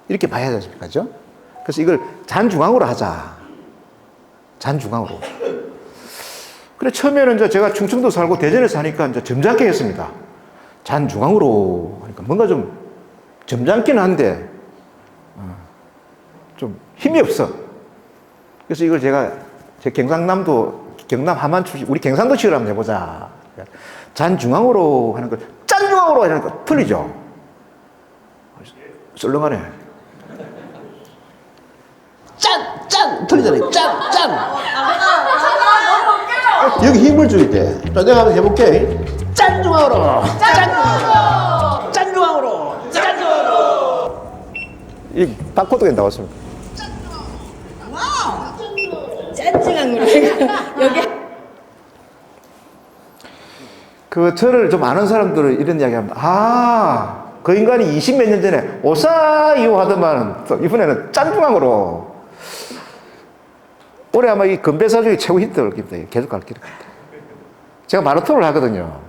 이렇게 봐야 하지 않습니까? 그죠? 그래서 이걸 잔중앙으로 하자. 잔중앙으로. 그래, 처음에는 이제 제가 충청도 살고 대전에 사니까 이제 점잖게 했습니다. 잔중앙으로 하니까 뭔가 좀 점잖기는 한데, 좀 힘이 없어. 그래서 이걸 제가 제 경남 함안 출신, 우리 경상도식으로 한번 해보자. 잔중앙으로 하는 걸 짠중앙으로 하니까 틀리죠? 썰렁하네. 짠! 틀리잖아요. 짠! 여기 힘을 줄게. 자, 내가 한번 해볼게. 짠중앙으로! 짠중앙으로! 이 바코드가 나왔습니다. 짠증한 거 여기 저를 좀 아는 사람들은 이런 이야기 합니다. 아, 그 인간이 20몇 년 전에 오사이오 하더만 이번에는 짠중앙으로. 올해 아마 이 건배사 중에 최고 히트를 깁니다. 계속 갈 길을 갑니다. 제가 마라톤을 하거든요.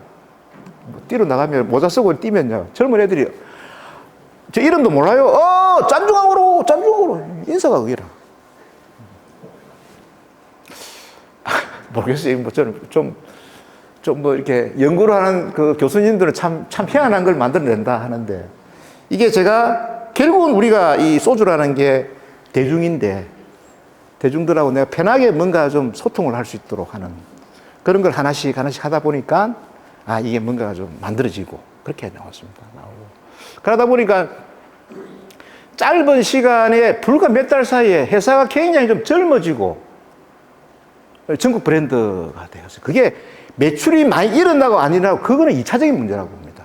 뛰러 나가면 모자 쓰고 뛰면요. 젊은 애들이 저 이름도 몰라요. 짠중앙으로 인사가 그기라. 모르겠어요. 뭐 저는 좀 뭐 이렇게 연구를 하는 그 교수님들은 참 희한한 걸 만들어낸다 하는데, 이게 제가 결국은 우리가 이 소주라는 게 대중인데 대중들하고 내가 편하게 뭔가 좀 소통을 할 수 있도록 하는 그런 걸 하나씩 하다 보니까 아, 이게 뭔가가 좀 만들어지고 그렇게 나왔습니다. 나오고. 그러다 보니까 짧은 시간에 불과 몇 달 사이에 회사가 굉장히 좀 젊어지고 전국 브랜드가 되었어요. 그게 매출이 많이 일어나고 안 일어나고 그거는 2차적인 문제라고 봅니다.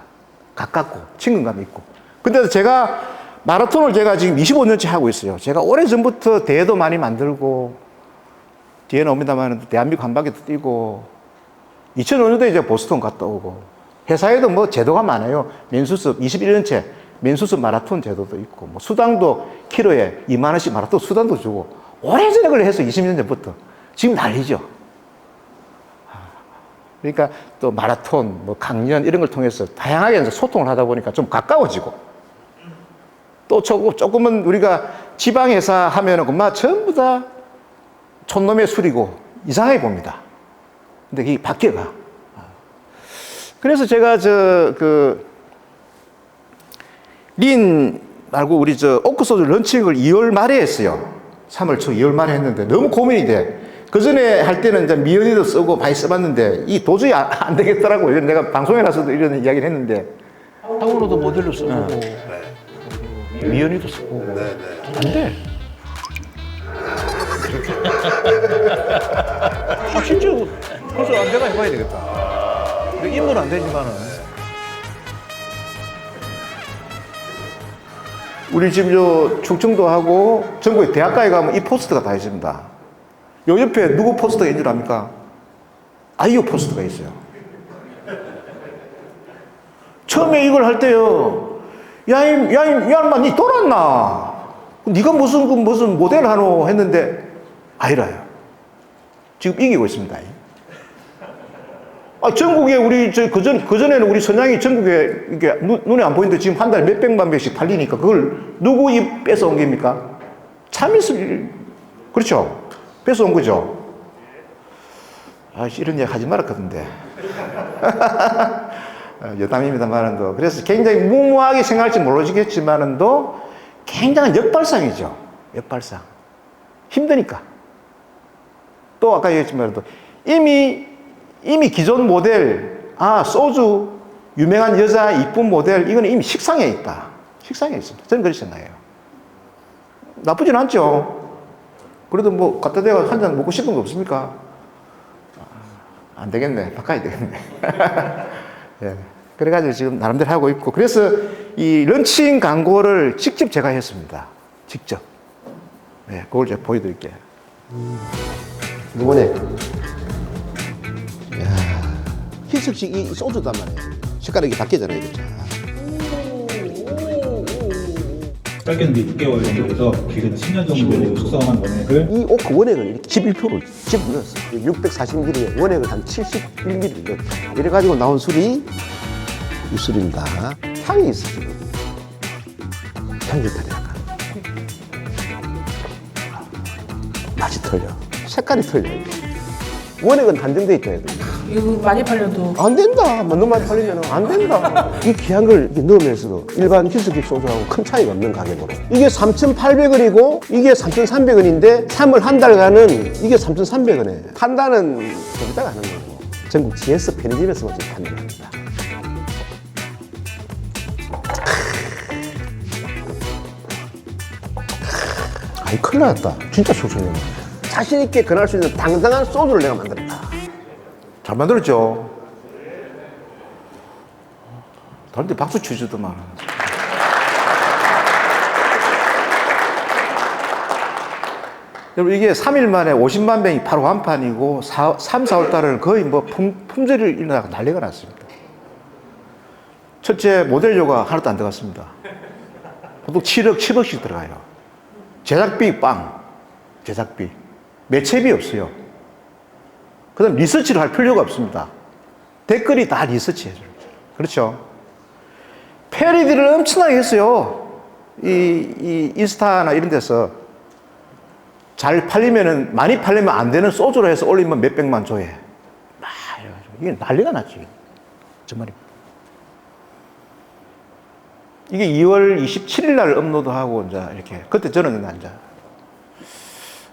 가깝고 친근감이 있고. 근데 제가 마라톤을 제가 지금 25년째 하고 있어요. 제가 오래전부터 대회도 많이 만들고 뒤에는 옵니다만 대한민국 한 바퀴도 뛰고 2005년도에 이제 보스턴 갔다 오고 회사에도 뭐 제도가 많아요. 면수습 21년째 면수습 마라톤 제도도 있고 뭐 수당도 키로에 2만 원씩 마라톤 수당도 주고 오래전에 그걸 해서 20년 전부터 지금 난리죠. 그러니까 또 마라톤, 뭐 강연 이런 걸 통해서 다양하게 이제 소통을 하다 보니까 좀 가까워지고 또 조금은 우리가 지방회사 하면은 그만 전부 다 촌놈의 술이고 이상하게 봅니다. 근데 이게 바뀌어가. 그래서 제가 린 말고 우리 오크소주 런칭을 2월 말에 했어요. 3월 초 2월 말에 했는데 너무 고민이 돼. 그 전에 할 때는 이제 미연이도 쓰고 많이 써봤는데 이 도저히 안 되겠더라고요. 이런 내가 방송에 나서도 이런 이야기를 했는데 땅으로도 모델로 쓰고 미연이도 쓰고 안 돼. 진짜 벌써 안 돼가 해봐야 되겠다. 인물 안 되지만은 우리 지금 충청도 하고 전국에 대학가에 가면 이 포스터가 다 있습니다. 요 옆에 누구 포스터가 있는 줄 압니까? 아이유 포스터가 있어요. 처음에 이걸 할 때요. 야, 인마, 니 돌았나? 니가 무슨 모델 하노? 했는데, 아니라요. 지금 이기고 있습니다. 전국에 그전에는 우리 선양이 전국에 이게 눈에 안 보이는데 지금 한 달에 몇백만 병씩 팔리니까 그걸 누구 입 뺏어온 겁니까? 참이슬, 그렇죠? 뺏어온 거죠. 이런 얘기 하지 말았거든요. 여담입니다만은도. 그래서 굉장히 무모하게 생각할지 모르시겠지만은도 굉장한 역발상이죠. 역발상. 힘드니까. 또 아까 얘기했지만도 이미 기존 모델, 소주, 유명한 여자, 이쁜 모델, 이거는 이미 식상에 있다. 식상에 있습니다. 저는 그렇게 생각해요. 나쁘진 않죠. 그래도 뭐 갖다 대가 한 잔 먹고 싶은 거 없습니까? 안 되겠네. 바꿔야 되겠네. 예. 그래가지고 지금 나름대로 하고 있고. 그래서 이 런칭 광고를 직접 제가 했습니다. 직접. 네, 그걸 제가 보여드릴게요. 이번에. 이야. 희석식 이 소주단 말이에요. 색깔이 이렇게 바뀌잖아요. 이렇게. 짧게는 6개월 정도 돼서 길은 10년 정도 숙성한 원액을 이 오크 원액을 이렇게 11%를 집어넣었어요. 640ml에 원액을 한 71ml 넣었어요. 이래가지고 나온 술이 이 술입니다. 향이 있어요. 향이 있다, 약간. 맛이 틀려. 색깔이 틀려요. 원액은 한정돼 있다 해야 돼. 이거 많이 팔려도 안 된다. 너무 많이 팔리면 안 된다. 이 귀한 걸 이렇게 넣으면서도 일반 희석식 소주하고 큰 차이가 없는 가격으로. 이게 3,800원이고 이게 3,300원인데 3월 한 달간은 이게 3,300원에 판단은 거기다가 하는 거고. 전국 GS 편의점에서만 지금 판매를 합니다. 아이, 큰일 났다. 진짜 소주네. 자신있게 권할 수 있는 당당한 소주를 내가 만들었다. 잘 만들었죠. 다른 데 박수 치주더만. 여러분, 이게 3일 만에 50만 병이 바로 완판이고 3, 4월 달에는 거의 뭐 품절이 일어나고 난리가 났습니다. 첫째, 모델료가 하나도 안 들어갔습니다. 보통 7억씩 들어가요. 제작비 빵. 제작비. 매체비 없어요. 그 다음 리서치를 할 필요가 없습니다. 댓글이 다 리서치 해줘요. 그렇죠? 패러디를 엄청나게 했어요. 이 인스타나 이런 데서 잘 팔리면은, 많이 팔리면 안 되는 소주로 해서 올리면 몇백만 조회. 이게 난리가 났지. 정말입니다. 이게 2월 27일 날 업로드하고, 이제 이렇게. 그때 저는 이제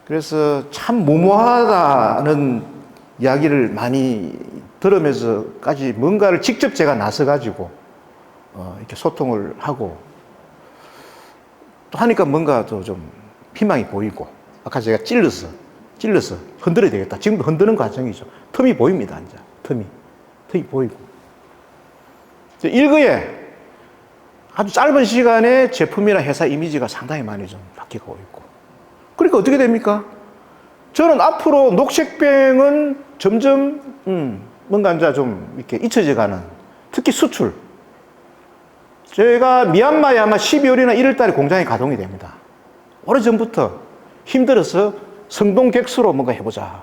그래서 참 무모하다는 이야기를 많이 들으면서까지 뭔가를 직접 제가 나서가지고, 이렇게 소통을 하고, 또 하니까 뭔가 또 좀 희망이 보이고, 아까 제가 찔러서 흔들어야 되겠다. 지금도 흔드는 과정이죠. 틈이 보입니다, 이제. 틈이 보이고. 일거에 아주 짧은 시간에 제품이나 회사 이미지가 상당히 많이 좀 바뀌고 있고. 그러니까 어떻게 됩니까? 저는 앞으로 녹색병은 점점, 뭔가 이제 좀 이렇게 잊혀져가는, 특히 수출. 제가 미얀마에 아마 12월이나 1월 달에 공장이 가동이 됩니다. 오래전부터 힘들어서 성동객수로 뭔가 해보자.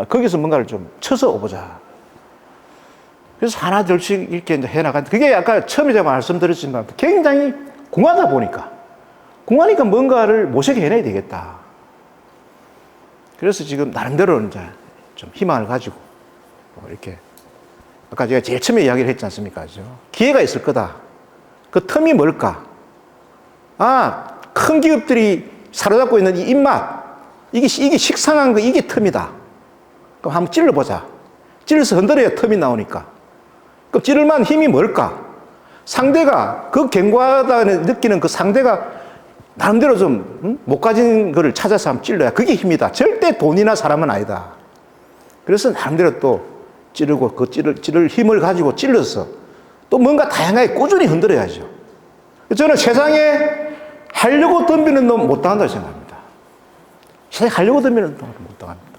거기서 뭔가를 좀 쳐서 오보자. 그래서 하나 둘씩 이렇게 이제 해나가는데, 그게 아까 처음에 제가 말씀드렸지만 굉장히 궁하다 보니까, 궁하니까 뭔가를 모색해 해내야 되겠다. 그래서 지금 나름대로 이제 좀 희망을 가지고 이렇게, 아까 제가 제일 처음에 이야기를 했지 않습니까? 기회가 있을 거다. 그 틈이 뭘까? 큰 기업들이 사로잡고 있는 이 입맛, 이게 식상한 거, 이게 틈이다. 그럼 한번 찔러보자. 찔러서 흔들어야 틈이 나오니까. 그럼 찌를 만한 힘이 뭘까? 상대가, 그 견고하다는 느끼는 그 상대가 나름대로 좀 못 가진 거를 찾아서 한번 찔러야 그게 힘이다. 절대 돈이나 사람은 아니다. 그래서 나름대로 또 찌르고 그 찌를 힘을 가지고 찔러서 또 뭔가 다양하게 꾸준히 흔들어야죠. 저는 세상에 하려고 덤비는 놈 못 당한다고 생각합니다. 세상에 하려고 덤비는 놈 못 당합니다.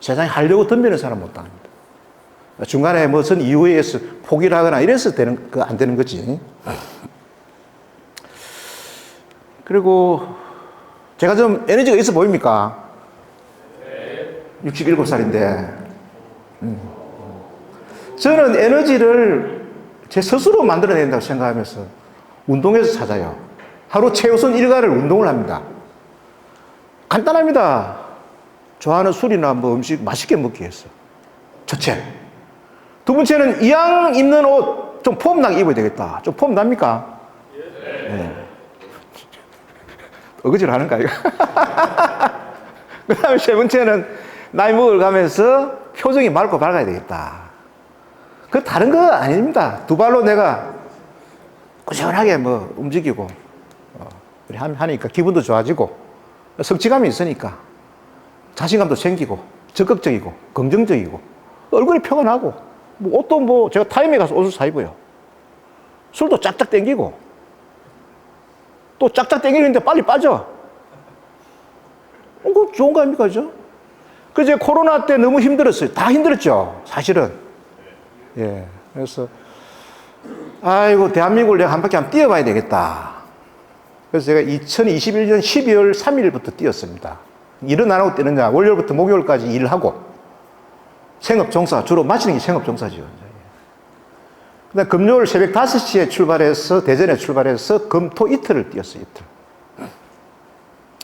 세상에 하려고 덤비는 사람 못 당합니다. 중간에 무슨 이유에 의해서 포기를 하거나 이래서 안 되는 거지. 그리고 제가 좀 에너지가 있어 보입니까? 67살인데. 저는 에너지를 제 스스로 만들어낸다고 생각하면서 운동에서 찾아요. 하루 최우선 일과를 운동을 합니다. 간단합니다. 좋아하는 술이나 뭐 음식 맛있게 먹기 위해서. 첫째. 두 번째는 이왕 입는 옷 좀 폼나게 입어야 되겠다. 좀 폼 납니까? 네. 어거지를 하는가, 이거? 그 다음에 세 번째는 나이 먹어가면서 표정이 맑고 밝아야 되겠다. 그 다른 거 아닙니다. 두 발로 내가 꾸준하게 뭐 움직이고, 하니까 기분도 좋아지고, 성취감이 있으니까 자신감도 생기고, 적극적이고, 긍정적이고, 얼굴이 표가 나고, 뭐 옷도 뭐 제가 타임에 가서 옷을 사 입어요. 술도 짝짝 땡기고, 또 짝짝 땡기는데 빨리 빠져. 그거 좋은 거 아닙니까, 그죠? 그제 코로나 때 너무 힘들었어요. 다 힘들었죠, 사실은. 예. 그래서, 아이고, 대한민국을 내가 한 바퀴 한번 뛰어봐야 되겠다. 그래서 제가 2021년 12월 3일부터 뛰었습니다. 일은 안 하고 뛰느냐, 월요일부터 목요일까지 일하고, 생업종사, 주로 마치는 게 생업종사죠. 그 다음 금요일 새벽 5시에 출발해서, 대전에 출발해서 금토 이틀을 뛰었어요, 이틀.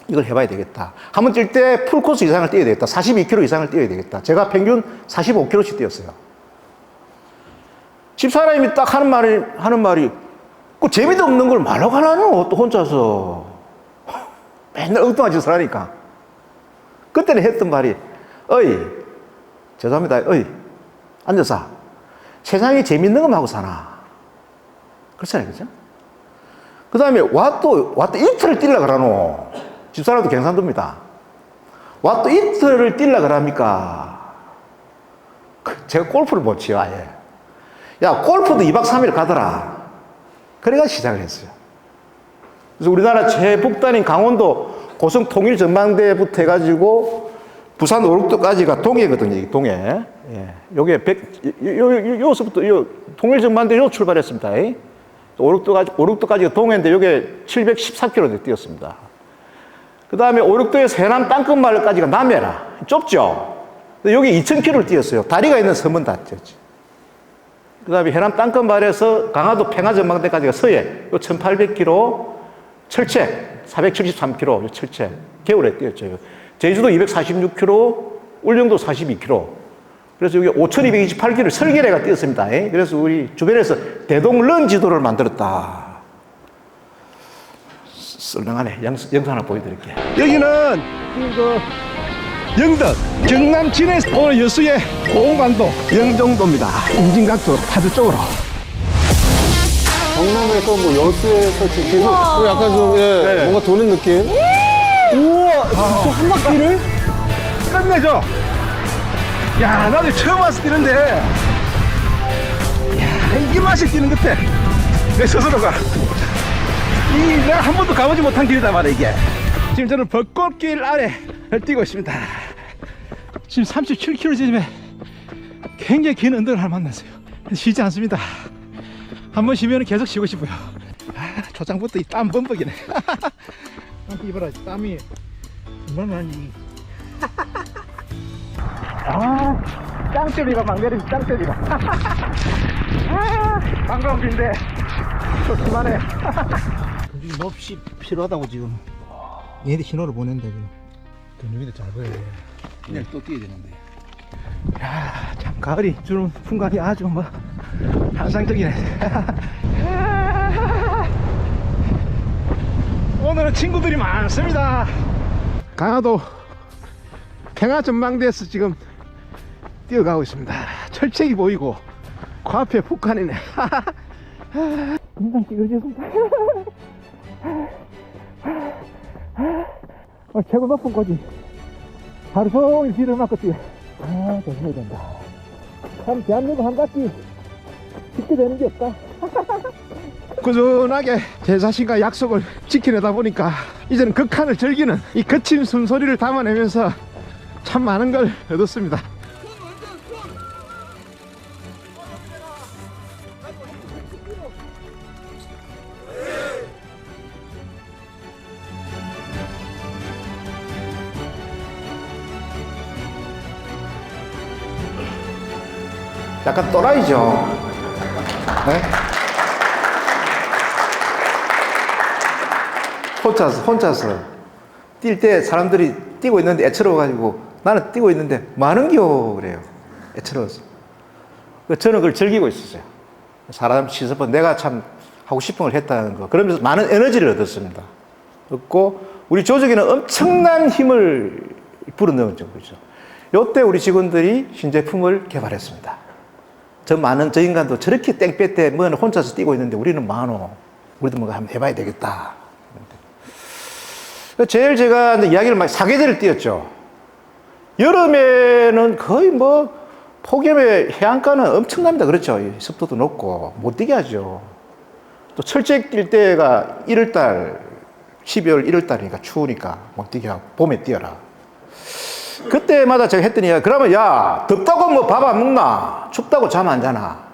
이걸 해봐야 되겠다. 한 번 뛸 때 풀코스 이상을 뛰어야 되겠다. 42km 이상을 뛰어야 되겠다. 제가 평균 45km씩 뛰었어요. 집사람이 딱 하는 말이, 그 재미도 없는 걸 말로 가라노, 또 혼자서. 맨날 엉뚱한 짓을 하니까. 그때는 했던 말이, 어이, 죄송합니다, 어이, 앉아서. 세상에 재밌는 것만 하고 사나. 그렇잖아요, 그죠? 그 다음에, 와 또 이틀을 뛰려 그러노. 집사람도 경상도입니다. 와 또 이틀을 뛰려 그럽니까? 제가 골프를 못 치요, 아예. 야, 골프도 2박 3일 가더라. 그래가 시작을 했어요. 그래서 우리나라 최북단인 강원도 고성 통일 전망대부터 해가지고 부산 오륙도까지가 동해거든요, 동해. 예. 요게 요서부터 통일 전망대 요 출발했습니다. 오륙도까지가 동해인데 요게 714km 뛰었습니다. 그 다음에 오륙도에서 해남 땅끝마을까지가 남해라. 좁죠? 여기 2000km를 뛰었어요. 다리가 있는 섬은 다 뛰었지. 그 다음에 해남 땅끝마을에서 강화도 평화전망대까지가 서해. 요 1800km, 철책 473km, 요 철책. 겨울에 뛰었죠. 제주도 246km, 울릉도 42km. 그래서 여기 5228km 설계례가 뛰었습니다. 그래서 우리 주변에서 대동런 지도를 만들었다. 썰렁하네. 영상 하나 보여드릴게요. 여기는 영덕, 경남 진해 오늘 여수의 고강도 영종도입니다. 임진각도 파주 쪽으로. 경남에서 뭐 여수에서 지금 계속 약간 좀 예, 뭔가 도는 느낌? 우와, 또 한 바퀴를 끝내죠. 야, 나도 처음 와서 뛰는데, 야, 이게 맛이 뛰는 것 같아. 내 스스로가. 내가 한 번도 가보지 못한 길이다 말이야, 이게. 지금 저는 벚꽃길 아래 뛰고 있습니다. 지금 37km 지점에 굉장히 긴 언덕을 만났어요. 쉬지 않습니다. 한 번 쉬면 계속 쉬고 싶어요. 초장부터 이 땀 범벅이네. 이봐라, 땀이 얼마나 나니. 짱짜리가 막 내리면 짱짜리가. 반가운 길인데 좋지만해. 지금 몹시 필요하다고 지금 얘네들 신호를 보낸다 지금. 근육이도 잘 보여야 돼. 내일 또 뛰어야 되는데. 야, 참 가을이 주는 풍광이 아주 뭐 환상적이네. 오늘은 친구들이 많습니다. 강화도 평화전망대에서 지금 뛰어가고 있습니다. 철책이 보이고 그 앞에 북한이네. 인상 찌그러졌습니다. 최고 높은 곳이 하루 종일 비를 맞고 뛰어. 조심해야 된다. 참 대한민국 한 바퀴 쉽게 되는 게 없다. 꾸준하게 제 자신과 약속을 지켜내다 보니까 이제는 극한을 즐기는 이 거친 숨소리를 담아내면서 참 많은 걸 얻었습니다. 약간 또라이죠. 네? 혼자서 뛸 때 사람들이 뛰고 있는데 애처로워가지고 나는 뛰고 있는데 많은겨 그래요. 애처로워서. 저는 그걸 즐기고 있었어요. 사람 시선은 내가 참 하고 싶은 걸 했다는 거. 그러면서 많은 에너지를 얻었습니다. 얻고 우리 조직에는 엄청난 힘을 불어넣은 거죠. 이때 우리 직원들이 신제품을 개발했습니다. 저 인간도 저렇게 땡볕에 뭐 혼자서 뛰고 있는데 우리는 많어. 우리도 뭔가 한번 해봐야 되겠다. 제일 제가 이야기를 막 사계절을 뛰었죠. 여름에는 거의 뭐 폭염의 해안가는 엄청납니다. 그렇죠. 습도도 높고 못 뛰게 하죠. 또 철책 뛸 때가 1월달, 12월 1월달이니까 추우니까 못 뛰게 하고 봄에 뛰어라. 그때마다 제가 했더니 그러면 야 덥다고 뭐 밥 안 먹나? 춥다고 잠 안 자나?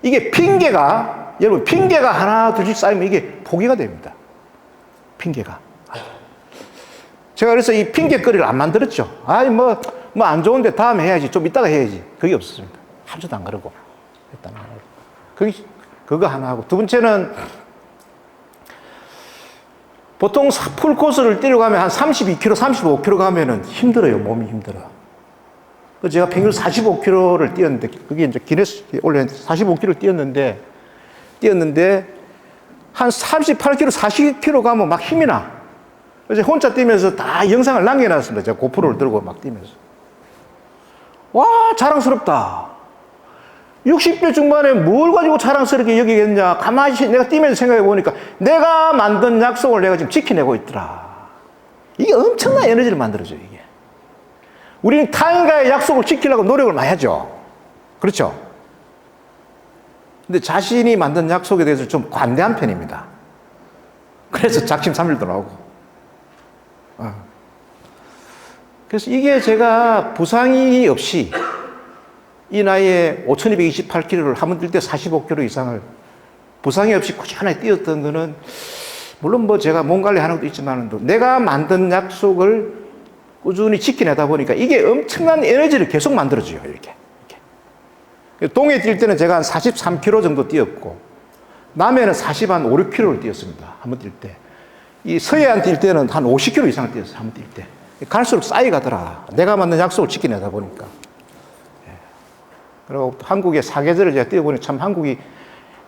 이게 핑계가 여러분 핑계가 하나 둘씩 쌓이면 이게 포기가 됩니다. 핑계가. 제가 그래서 이 핑계거리를 안 만들었죠. 아니 뭐 안 좋은데 다음에 해야지. 좀 이따가 해야지. 그게 없었습니다. 한 주도 안 그러고. 일단 그거 하나 하고 두 번째는 보통 풀코스를 뛰려가면 한 32km, 35km 가면은 힘들어요. 몸이 힘들어. 제가 평균 45km를 뛰었는데, 그게 이제 기네스, 원래 45km 뛰었는데, 한 38km, 40km 가면 막 힘이 나. 그래서 혼자 뛰면서 다 영상을 남겨놨습니다. 제가 고프로를 들고 막 뛰면서. 와, 자랑스럽다. 60대 중반에 뭘 가지고 자랑스럽게 여기겠냐. 가만히 내가 뛰면서 생각해 보니까 내가 만든 약속을 내가 지금 지켜내고 있더라. 이게 엄청난 에너지를 만들어줘요, 이게. 우리는 타인과의 약속을 지키려고 노력을 많이 하죠. 그렇죠? 근데 자신이 만든 약속에 대해서 좀 관대한 편입니다. 그래서 작심삼일도 나오고. 그래서 이게 제가 부상이 없이 이 나이에 5228km를 한 번 뛸 때 45km 이상을 부상이 없이 꾸준하게 뛰었던 거는 물론 뭐 제가 몸 관리하는 것도 있지만 내가 만든 약속을 꾸준히 지켜내다 보니까 이게 엄청난 에너지를 계속 만들어줘요. 이렇게. 동해 뛸 때는 제가 한 43km 정도 뛰었고 남해는 45, 6km를 뛰었습니다. 한 번 뛸 때. 이 서해안 뛸 때는 한 50km 이상을 뛰었어요. 한 번 뛸 때. 갈수록 쌓여가더라. 내가 만든 약속을 지켜내다 보니까. 그리고 한국의 사계절을 제가 뛰어보니 참 한국이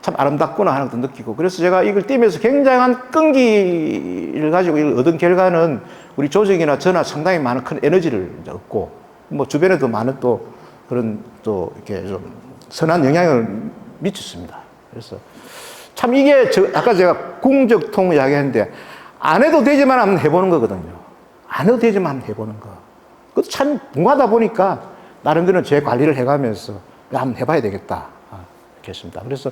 참 아름답구나 하는 것도 느끼고 그래서 제가 이걸 뛰면서 굉장한 끈기를 가지고 이걸 얻은 결과는 우리 조직이나 저나 상당히 많은 큰 에너지를 얻고 뭐 주변에도 많은 또 그런 또 이렇게 좀 선한 영향을 미쳤습니다. 그래서 참 이게 아까 제가 궁적통 이야기했는데 안 해도 되지만 한번 해보는 거거든요. 안 해도 되지만 한번 해보는 거. 그것도 참 궁하다 보니까 나름대로 제 관리를 해가면서 한번 해봐야 되겠다. 이렇게 했습니다. 그래서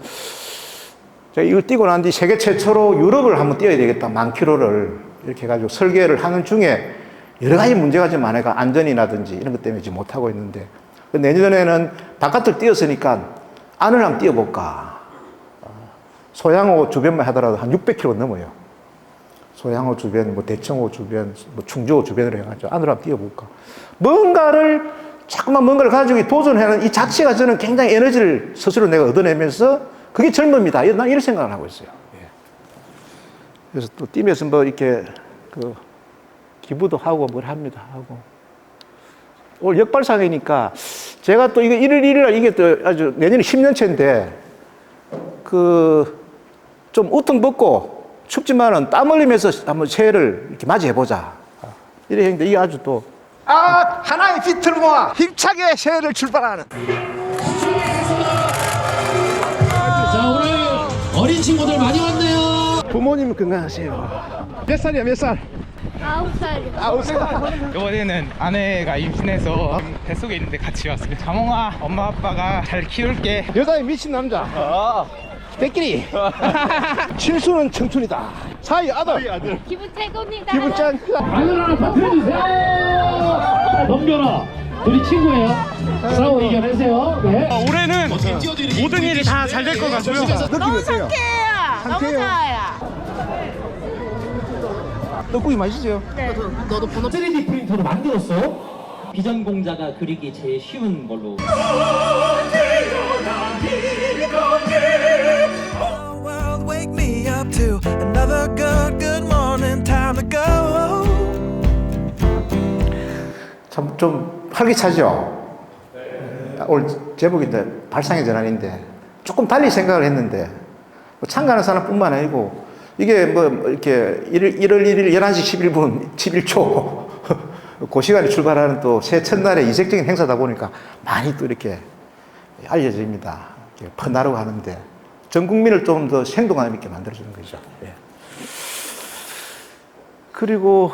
제가 이걸 뛰고 난 뒤 세계 최초로 유럽을 한번 뛰어야 되겠다. 10,000km를 이렇게 해가지고 설계를 하는 중에 여러 가지 문제가 좀 많아가 안전이라든지 이런 것 때문에 지금 못하고 있는데 내년에는 바깥을 뛰었으니까 안을 한번 뛰어볼까. 소양호 주변만 하더라도 한 600km 넘어요. 소양호 주변, 뭐 대청호 주변, 뭐 충주호 주변으로 해가지고 안으로 한번 뛰어볼까. 자꾸만 뭔가를 가지고 도전하는 이 자체가 저는 굉장히 에너지를 스스로 내가 얻어내면서 그게 젊음이다. 난 이런 생각을 하고 있어요. 예. 그래서 또 뛰면서 뭐 이렇게 기부도 하고 뭘 합니다. 하고. 오늘 역발상이니까 제가 또 이거 1월 1일 날 이게 또 아주 내년에 10년째인데 좀 우퉁 벗고 춥지만은 땀 흘리면서 한번 새해를 이렇게 맞이해보자. 이래 했는데 이게 아주 또 하나의 빛을 모아 힘차게 새해를 출발하는. 자, 오늘 어린 친구들 많이 왔네요. 부모님 건강하세요. 몇 살이야, 몇 살? 9살. 9살. 이번에는 아내가 임신해서 뱃속에 있는데 같이 왔어요. 자몽아, 엄마 아빠가 잘 키울게. 여자의 미친 남자. 백길이. 칠수는 청춘이다. 사이 아들. 기분 최고입니다. 기분 짠. 아들 하나 터트려주세요. 넘겨라. 둘이 친구예요. 싸움 이겨내세요. 네. 올해는 모든 일이 다 잘 될 것 같고요. 느낌이 어때요? 너무 좋아요. 떡국이 맛있어요. 3D 프린터로 만들었어. 비전공자가 그리기 제일 쉬운 걸로. World, wake me up to another good morning, time to go. 참 좀 활기차죠? 오늘 제목인데 발상의 전환인데 조금 달리 생각을 했는데 뭐 참가하는 사람뿐만 아니고 이게 뭐 이렇게 1월 1일 11시 11분 11초 그 시간에 출발하는 또 새해 첫날의 이색적인 행사다 보니까 많이 또 이렇게 알려집니다. 이렇게 퍼나르고 하는데 전 국민을 좀 더 생동감 있게 만들어주는 거죠. 예. 그리고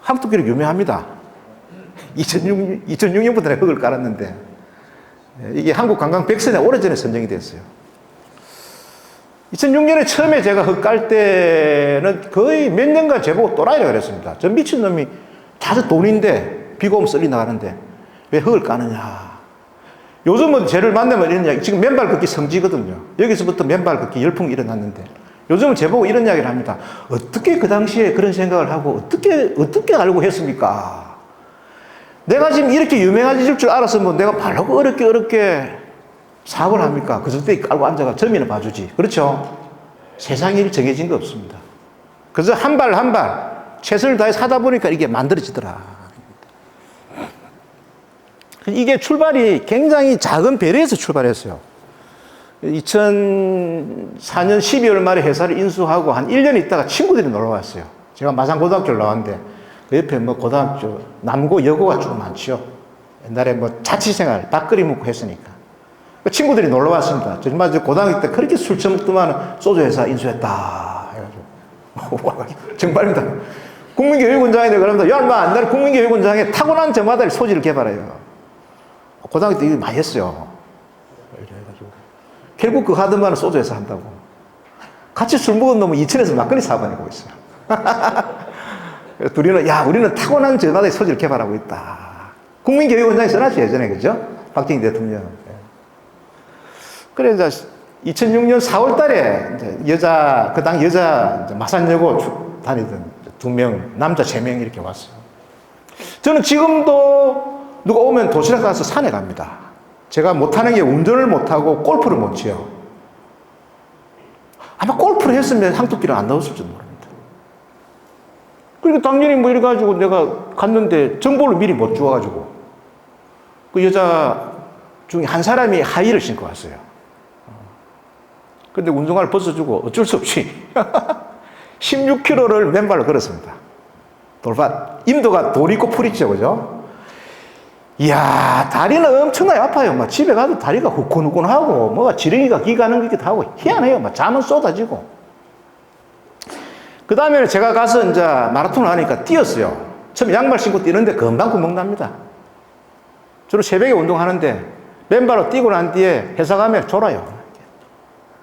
한국토끼는 유명합니다. 2006년부터 내가 흙을 깔았는데 이게 한국 관광 100선에 오래전에 선정이 됐어요. 2006년에 처음에 제가 흙 깔 때는 거의 몇 년간 제보고 또라이라 그랬습니다. 저 미친놈이 자주 돈인데 비가 오면 썰리 나가는데 왜 흙을 까느냐. 요즘은 쟤를 만나면 이러냐. 지금 맨발 걷기 성지거든요. 여기서부터 맨발 걷기 열풍이 일어났는데 요즘은 제보고 이런 이야기를 합니다. 어떻게 그 당시에 그런 생각을 하고 어떻게 알고 했습니까? 내가 지금 이렇게 유명해질 줄 알았으면 내가 바로 어렵게 사업을 합니까? 그 정도에 깔고 앉아가 점이나 봐주지. 그렇죠? 세상에 일 정해진 거 없습니다. 그래서 한 발 한 발 최선을 다해서 하다 보니까 이게 만들어지더라. 이게 출발이 굉장히 작은 배려에서 출발했어요. 2004년 12월 말에 회사를 인수하고 한 1년 있다가 친구들이 놀러 왔어요. 제가 마산고등학교를 나왔는데 그 옆에 뭐 고등학교, 남고, 여고가 좀 많죠. 옛날에 뭐 자취생활, 밥끓이 먹고 했으니까. 그 친구들이 놀러 왔습니다. 정말 고등학교 때 그렇게 술 처먹더만 소주 회사 인수했다. 해가지고. 정말입니다. 국민교육원장인데 그럽니다. 야, 인마, 나는 국민교육원장에 타고난 저마다 소질을 개발해요. 고등학교 때 이거 많이 했어요. 결국 그 하드만은 소주에서 한다고. 같이 술 먹은 놈은 이천에서 막걸리 사업하고 있어요. 우리는 타고난 저마다의 소질을 개발하고 있다. 국민교육원장이 써놨죠, 예전에, 그죠? 박정희 대통령. 그래, 이제 2006년 4월 달에 그 당 여자 마산여고 다니던 2명, 남자 3명 이렇게 왔어요. 저는 지금도 누가 오면 도시락 가서 산에 갑니다. 제가 못하는 게 운전을 못하고 골프를 못 치요. 아마 골프를 했으면 한토끼를 안 나왔을지도 모릅니다. 그러니까 당연히 뭐 이래가지고 내가 갔는데 정보를 미리 못 주어가지고 그 여자 중에 한 사람이 하이를 신고 왔어요. 근데 운동화를 벗어주고 어쩔 수 없이 16km를 맨발로 걸었습니다. 돌밭. 인도가 돌 있고 풀 있죠, 그죠? 이야, 다리는 엄청나게 아파요. 막 집에 가도 다리가 후끈후끈하고, 뭐가 지렁이가 기가는 것기도 하고, 희한해요. 막 잠은 쏟아지고. 그 다음에 제가 가서 이제 마라톤을 하니까 뛰었어요. 처음에 양말 신고 뛰는데 금방 구멍 납니다. 주로 새벽에 운동하는데 맨발로 뛰고 난 뒤에 회사 가면 졸아요.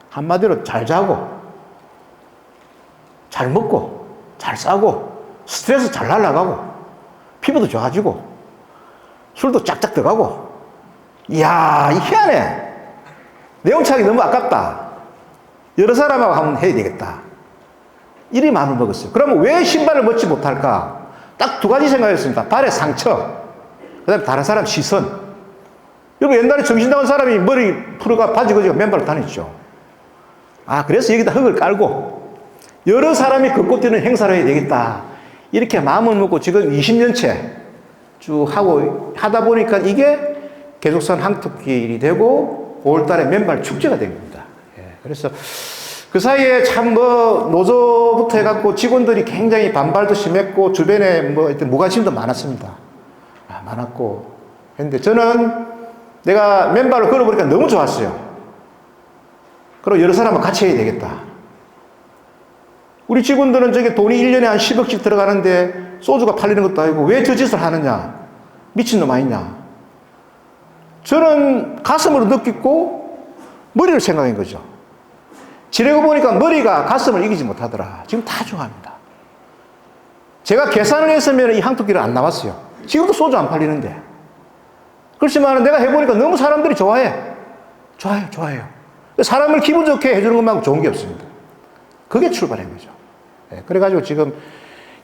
한마디로 잘 자고, 잘 먹고, 잘 싸고, 스트레스 잘 날아가고, 피부도 좋아지고, 술도 쫙쫙 들어가고. 이야, 희한해. 내용차기 너무 아깝다. 여러 사람하고 한번 해야 되겠다. 이리 마음을 먹었어요. 그러면 왜 신발을 벗지 못할까? 딱 두 가지 생각했습니다. 발의 상처, 그 다음에 다른 사람 시선. 여러분 옛날에 정신 나간 사람이 머리 풀어가 바지 거지가 맨발로 다녔죠. 아, 그래서 여기다 흙을 깔고 여러 사람이 걷고 뛰는 행사를 해야 되겠다. 이렇게 마음을 먹고 지금 20년째 쭉 하다 보니까 이게 계속산 항토길이 되고 5월달에 맨발 축제가 된 겁니다. 예, 그래서 그 사이에 참 노조부터 해갖고 직원들이 굉장히 반발도 심했고 주변에 무관심도 많았습니다. 많았고 했는데 저는 내가 맨발을 걸어보니까 너무 좋았어요. 그리고 여러 사람과 같이 해야 되겠다. 우리 직원들은 저게 돈이 1년에 한 10억씩 들어가는데 소주가 팔리는 것도 아니고 왜 저 짓을 하느냐? 미친놈 아니냐? 저는 가슴으로 느끼고 머리를 생각한 거죠. 지내고 보니까 머리가 가슴을 이기지 못하더라. 지금 다 좋아합니다. 제가 계산을 했으면 이 항토길은 안 나왔어요. 지금도 소주 안 팔리는데. 그렇지만 내가 해보니까 너무 사람들이 좋아해. 좋아해요. 사람을 기분 좋게 해주는 것만큼 좋은 게 없습니다. 그게 출발한 거죠. 네, 그래가지고 지금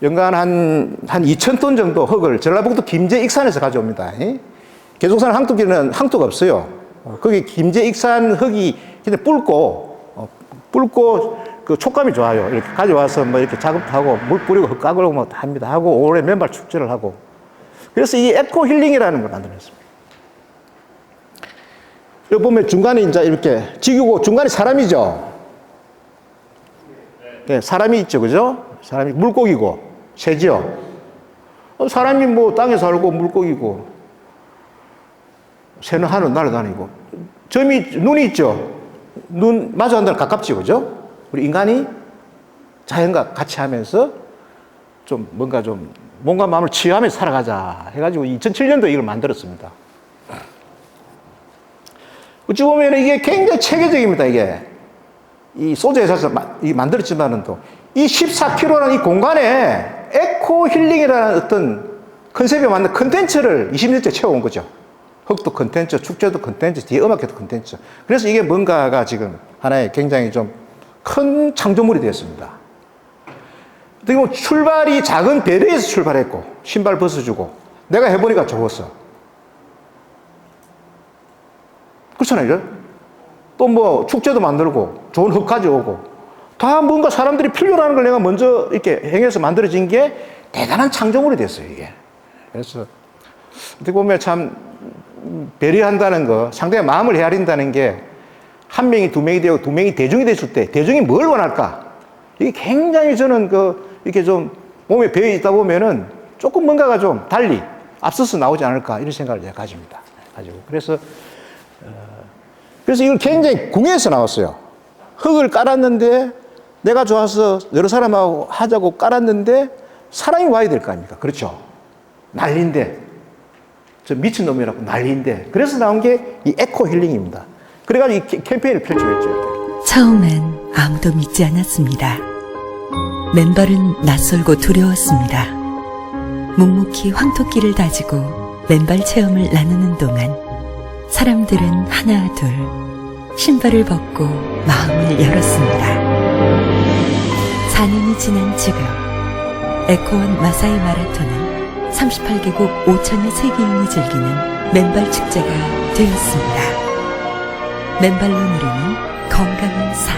연간 한 2,000톤 정도 흙을 전라북도 김제 익산에서 가져옵니다. 계속산 항토길은 항토가 없어요. 거기 김제 익산 흙이 그냥 붉고 그 촉감이 좋아요. 이렇게 가져와서 뭐 이렇게 작업하고 물 뿌리고 흙 까고 뭐 합니다. 하고 올해 맨발 축제를 하고. 그래서 이 에코 힐링이라는 걸 만들었습니다. 여기 보면 중간에 이제 이렇게 지기고 중간에 사람이죠. 네, 사람이 있죠. 그죠? 사람이 물고기고 새죠. 사람이 뭐 땅에 살고 물고기고 새는 하늘 날아다니고 눈이 있죠. 눈 마주 한다는 가깝지. 그죠? 우리 인간이 자연과 같이 하면서 좀 뭔가 마음을 치유하면서 살아가자 해가지고 2007년도에 이걸 만들었습니다. 어찌 보면 이게 굉장히 체계적입니다. 이게 이 소재 회사에서 만들었지만은 또 이 14km라는 이 공간에 에코 힐링이라는 어떤 컨셉에 맞는 컨텐츠를 20년째 채워온 거죠. 흙도 컨텐츠, 축제도 컨텐츠, 뒤에 음악회도 컨텐츠. 그래서 이게 뭔가가 지금 하나의 굉장히 좀 큰 창조물이 되었습니다. 어떻게 보면 출발이 작은 배려에서 출발했고 신발 벗어주고 내가 해보니까 좋았어. 그렇잖아요. 또 뭐 축제도 만들고 좋은 흙 가져오고 다 뭔가 사람들이 필요로 하는 걸 내가 먼저 이렇게 행해서 만들어진 게 대단한 창조물이 됐어요, 이게. 그래서 어떻게 보면 참 배려한다는 거, 상대의 마음을 헤아린다는 게 한 명이 두 명이 되고 두 명이 대중이 됐을 때 대중이 뭘 원할까? 이게 굉장히 저는 이렇게 좀 몸에 배어 있다 보면은 조금 뭔가가 좀 달리 앞서서 나오지 않을까 이런 생각을 제가 가집니다. 그래서 이걸 굉장히 궁예에서 나왔어요. 흙을 깔았는데 내가 좋아서 여러 사람하고 하자고 깔았는데 사람이 와야 될 거 아닙니까? 그렇죠. 난리인데 저 미친놈이라고 난리인데 그래서 나온 게 이 에코 힐링입니다. 그래가지고 이 캠페인을 펼쳐냈죠. 처음엔 아무도 믿지 않았습니다. 맨발은 낯설고 두려웠습니다. 묵묵히 황토끼를 다지고 맨발 체험을 나누는 동안 사람들은 하나 둘 신발을 벗고 마음을 열었습니다. 4년이 지난 지금 에코원 마사이 마라톤은 38개국 5천여 세계인이 즐기는 맨발 축제가 되었습니다. 맨발로 누리는 건강한 삶,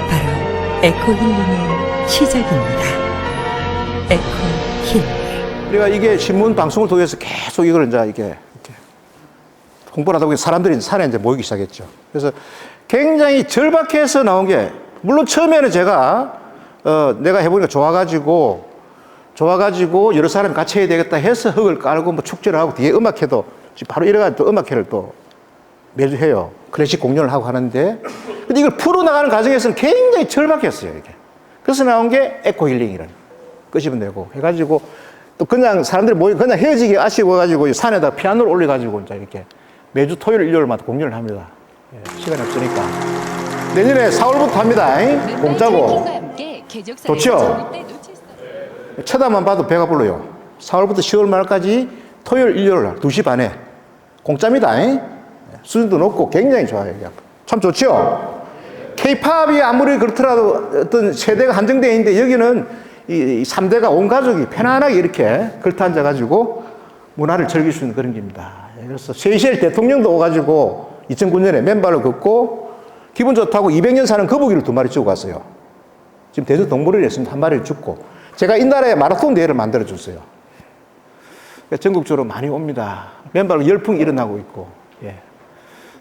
바로 에코 힐링의 시작입니다. 에코 힐링. 우리가 이게 신문 방송을 통해서 계속 이걸 이제 이렇게 홍보를 하다 보니 사람들이 산에 이제 모이기 시작했죠. 그래서 굉장히 절박해서 나온 게, 물론 처음에는 제가 내가 해보니까 좋아가지고 여러 사람이 같이 해야 되겠다 해서 흙을 깔고 뭐 축제를 하고 뒤에 음악회도 바로 이래가지고 또 음악회를 또 매주 해요. 클래식 공연을 하고 하는데, 근데 이걸 풀어나가는 과정에서는 굉장히 절박했어요, 이게. 그래서 나온 게 에코 힐링이라는 끄집어내고 해가지고 또 그냥 사람들이 모이 그냥 헤어지기 아쉬워가지고 이 산에다 피아노를 올려가지고 이제 이렇게 매주 토요일, 일요일마다 공연을 합니다. 예, 시간이 없으니까. 내년에 4월부터 합니다. 공짜고. 좋죠? 쳐다만 봐도 배가 불러요. 4월부터 10월 말까지 토요일, 일요일 날 2시 반에 공짜입니다. 수준도 높고 굉장히 좋아요. 참 좋죠? K-팝이 아무리 그렇더라도 어떤 세대가 한정되어 있는데 여기는 이 3대가 온 가족이 편안하게 이렇게 걸터 앉아가지고 문화를 즐길 수 있는 그런 겁니다. 그래서 세이셸 대통령도 오가지고 2009년에 맨발로 걷고 기분 좋다고 200년 사는 거북이를 2마리 주고 갔어요. 지금 대전 동물원에 있으면 1마리를 죽고 제가 이 나라에 마라톤 대회를 만들어줬어요. 전국적으로 많이 옵니다. 맨발로 열풍이 일어나고 있고. 예.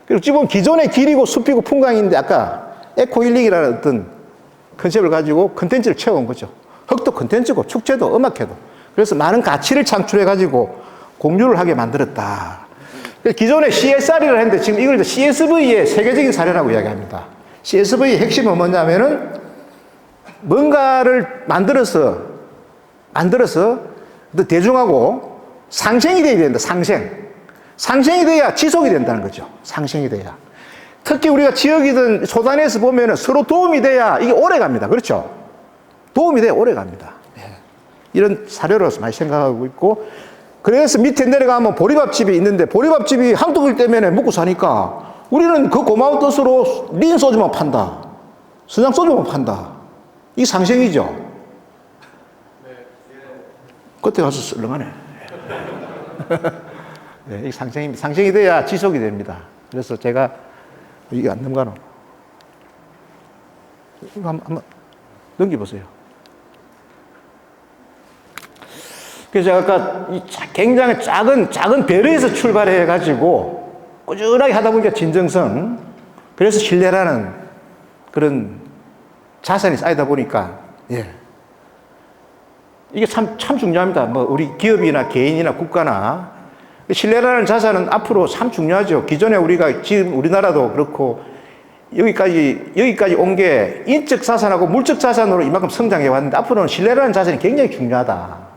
그리고 지금 기존의 길이고 숲이고 풍광인데 아까 에코힐링이라는 어떤 컨셉을 가지고 컨텐츠를 채워온 거죠. 흙도 컨텐츠고 축제도 음악회도. 그래서 많은 가치를 창출해가지고 공유를 하게 만들었다. 기존에 CSR이라 했는데 지금 이걸 CSV의 세계적인 사례라고 이야기합니다. CSV의 핵심은 뭐냐면은 뭔가를 만들어서 대중하고 상생이 돼야 된다. 상생이 돼야 지속이 된다는 거죠. 상생이 돼야. 특히 우리가 지역이든 소단에서 보면은 서로 도움이 돼야 이게 오래 갑니다. 그렇죠? 도움이 돼야 오래 갑니다. 이런 사례로서 많이 생각하고 있고, 그래서 밑에 내려가면 보리밥집이 있는데 보리밥집이 한두 글 때문에 먹고 사니까 우리는 그 고마운 뜻으로 린 소주만 판다. 서장 소주만 판다. 이 상생이죠. 그때 가서 썰렁하네. 네, 이 상생입니다. 상생이 돼야 지속이 됩니다. 그래서 제가 이게 안 넘가노. 이거 한번 넘겨보세요. 그래서 제가 아까 이 굉장히 작은 배려에서 출발해가지고 꾸준하게 하다 보니까 진정성, 그래서 신뢰라는 그런 자산이 쌓이다 보니까, 예. 이게 참 중요합니다. 뭐, 우리 기업이나 개인이나 국가나. 신뢰라는 자산은 앞으로 참 중요하죠. 기존에 우리가 지금 우리나라도 그렇고, 여기까지 온 게 인적 자산하고 물적 자산으로 이만큼 성장해 왔는데 앞으로는 신뢰라는 자산이 굉장히 중요하다.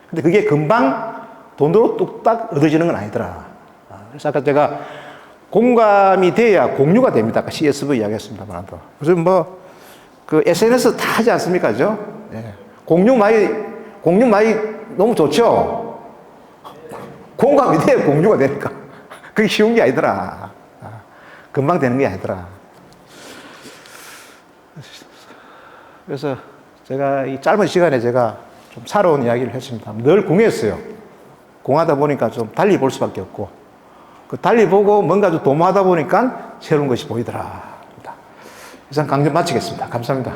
근데 그게 금방 돈으로 뚝딱 얻어지는 건 아니더라. 그래서 아까 제가 공감이 돼야 공유가 됩니다. 아까 CSV 이야기했습니다만. 그래서 뭐, 그 SNS 다 하지 않습니까? 그죠? 예. 공유 많이 너무 좋죠? 공감이 돼야 공유가 되니까. 그게 쉬운 게 아니더라. 금방 되는 게 아니더라. 그래서 제가 이 짧은 시간에 제가 좀 살아온 이야기를 했습니다. 늘 궁했어요. 궁하다 보니까 좀 달리 볼 수밖에 없고, 그 달리 보고 뭔가 좀 도모하다 보니까 새로운 것이 보이더라. 이상 강연 마치겠습니다. 감사합니다.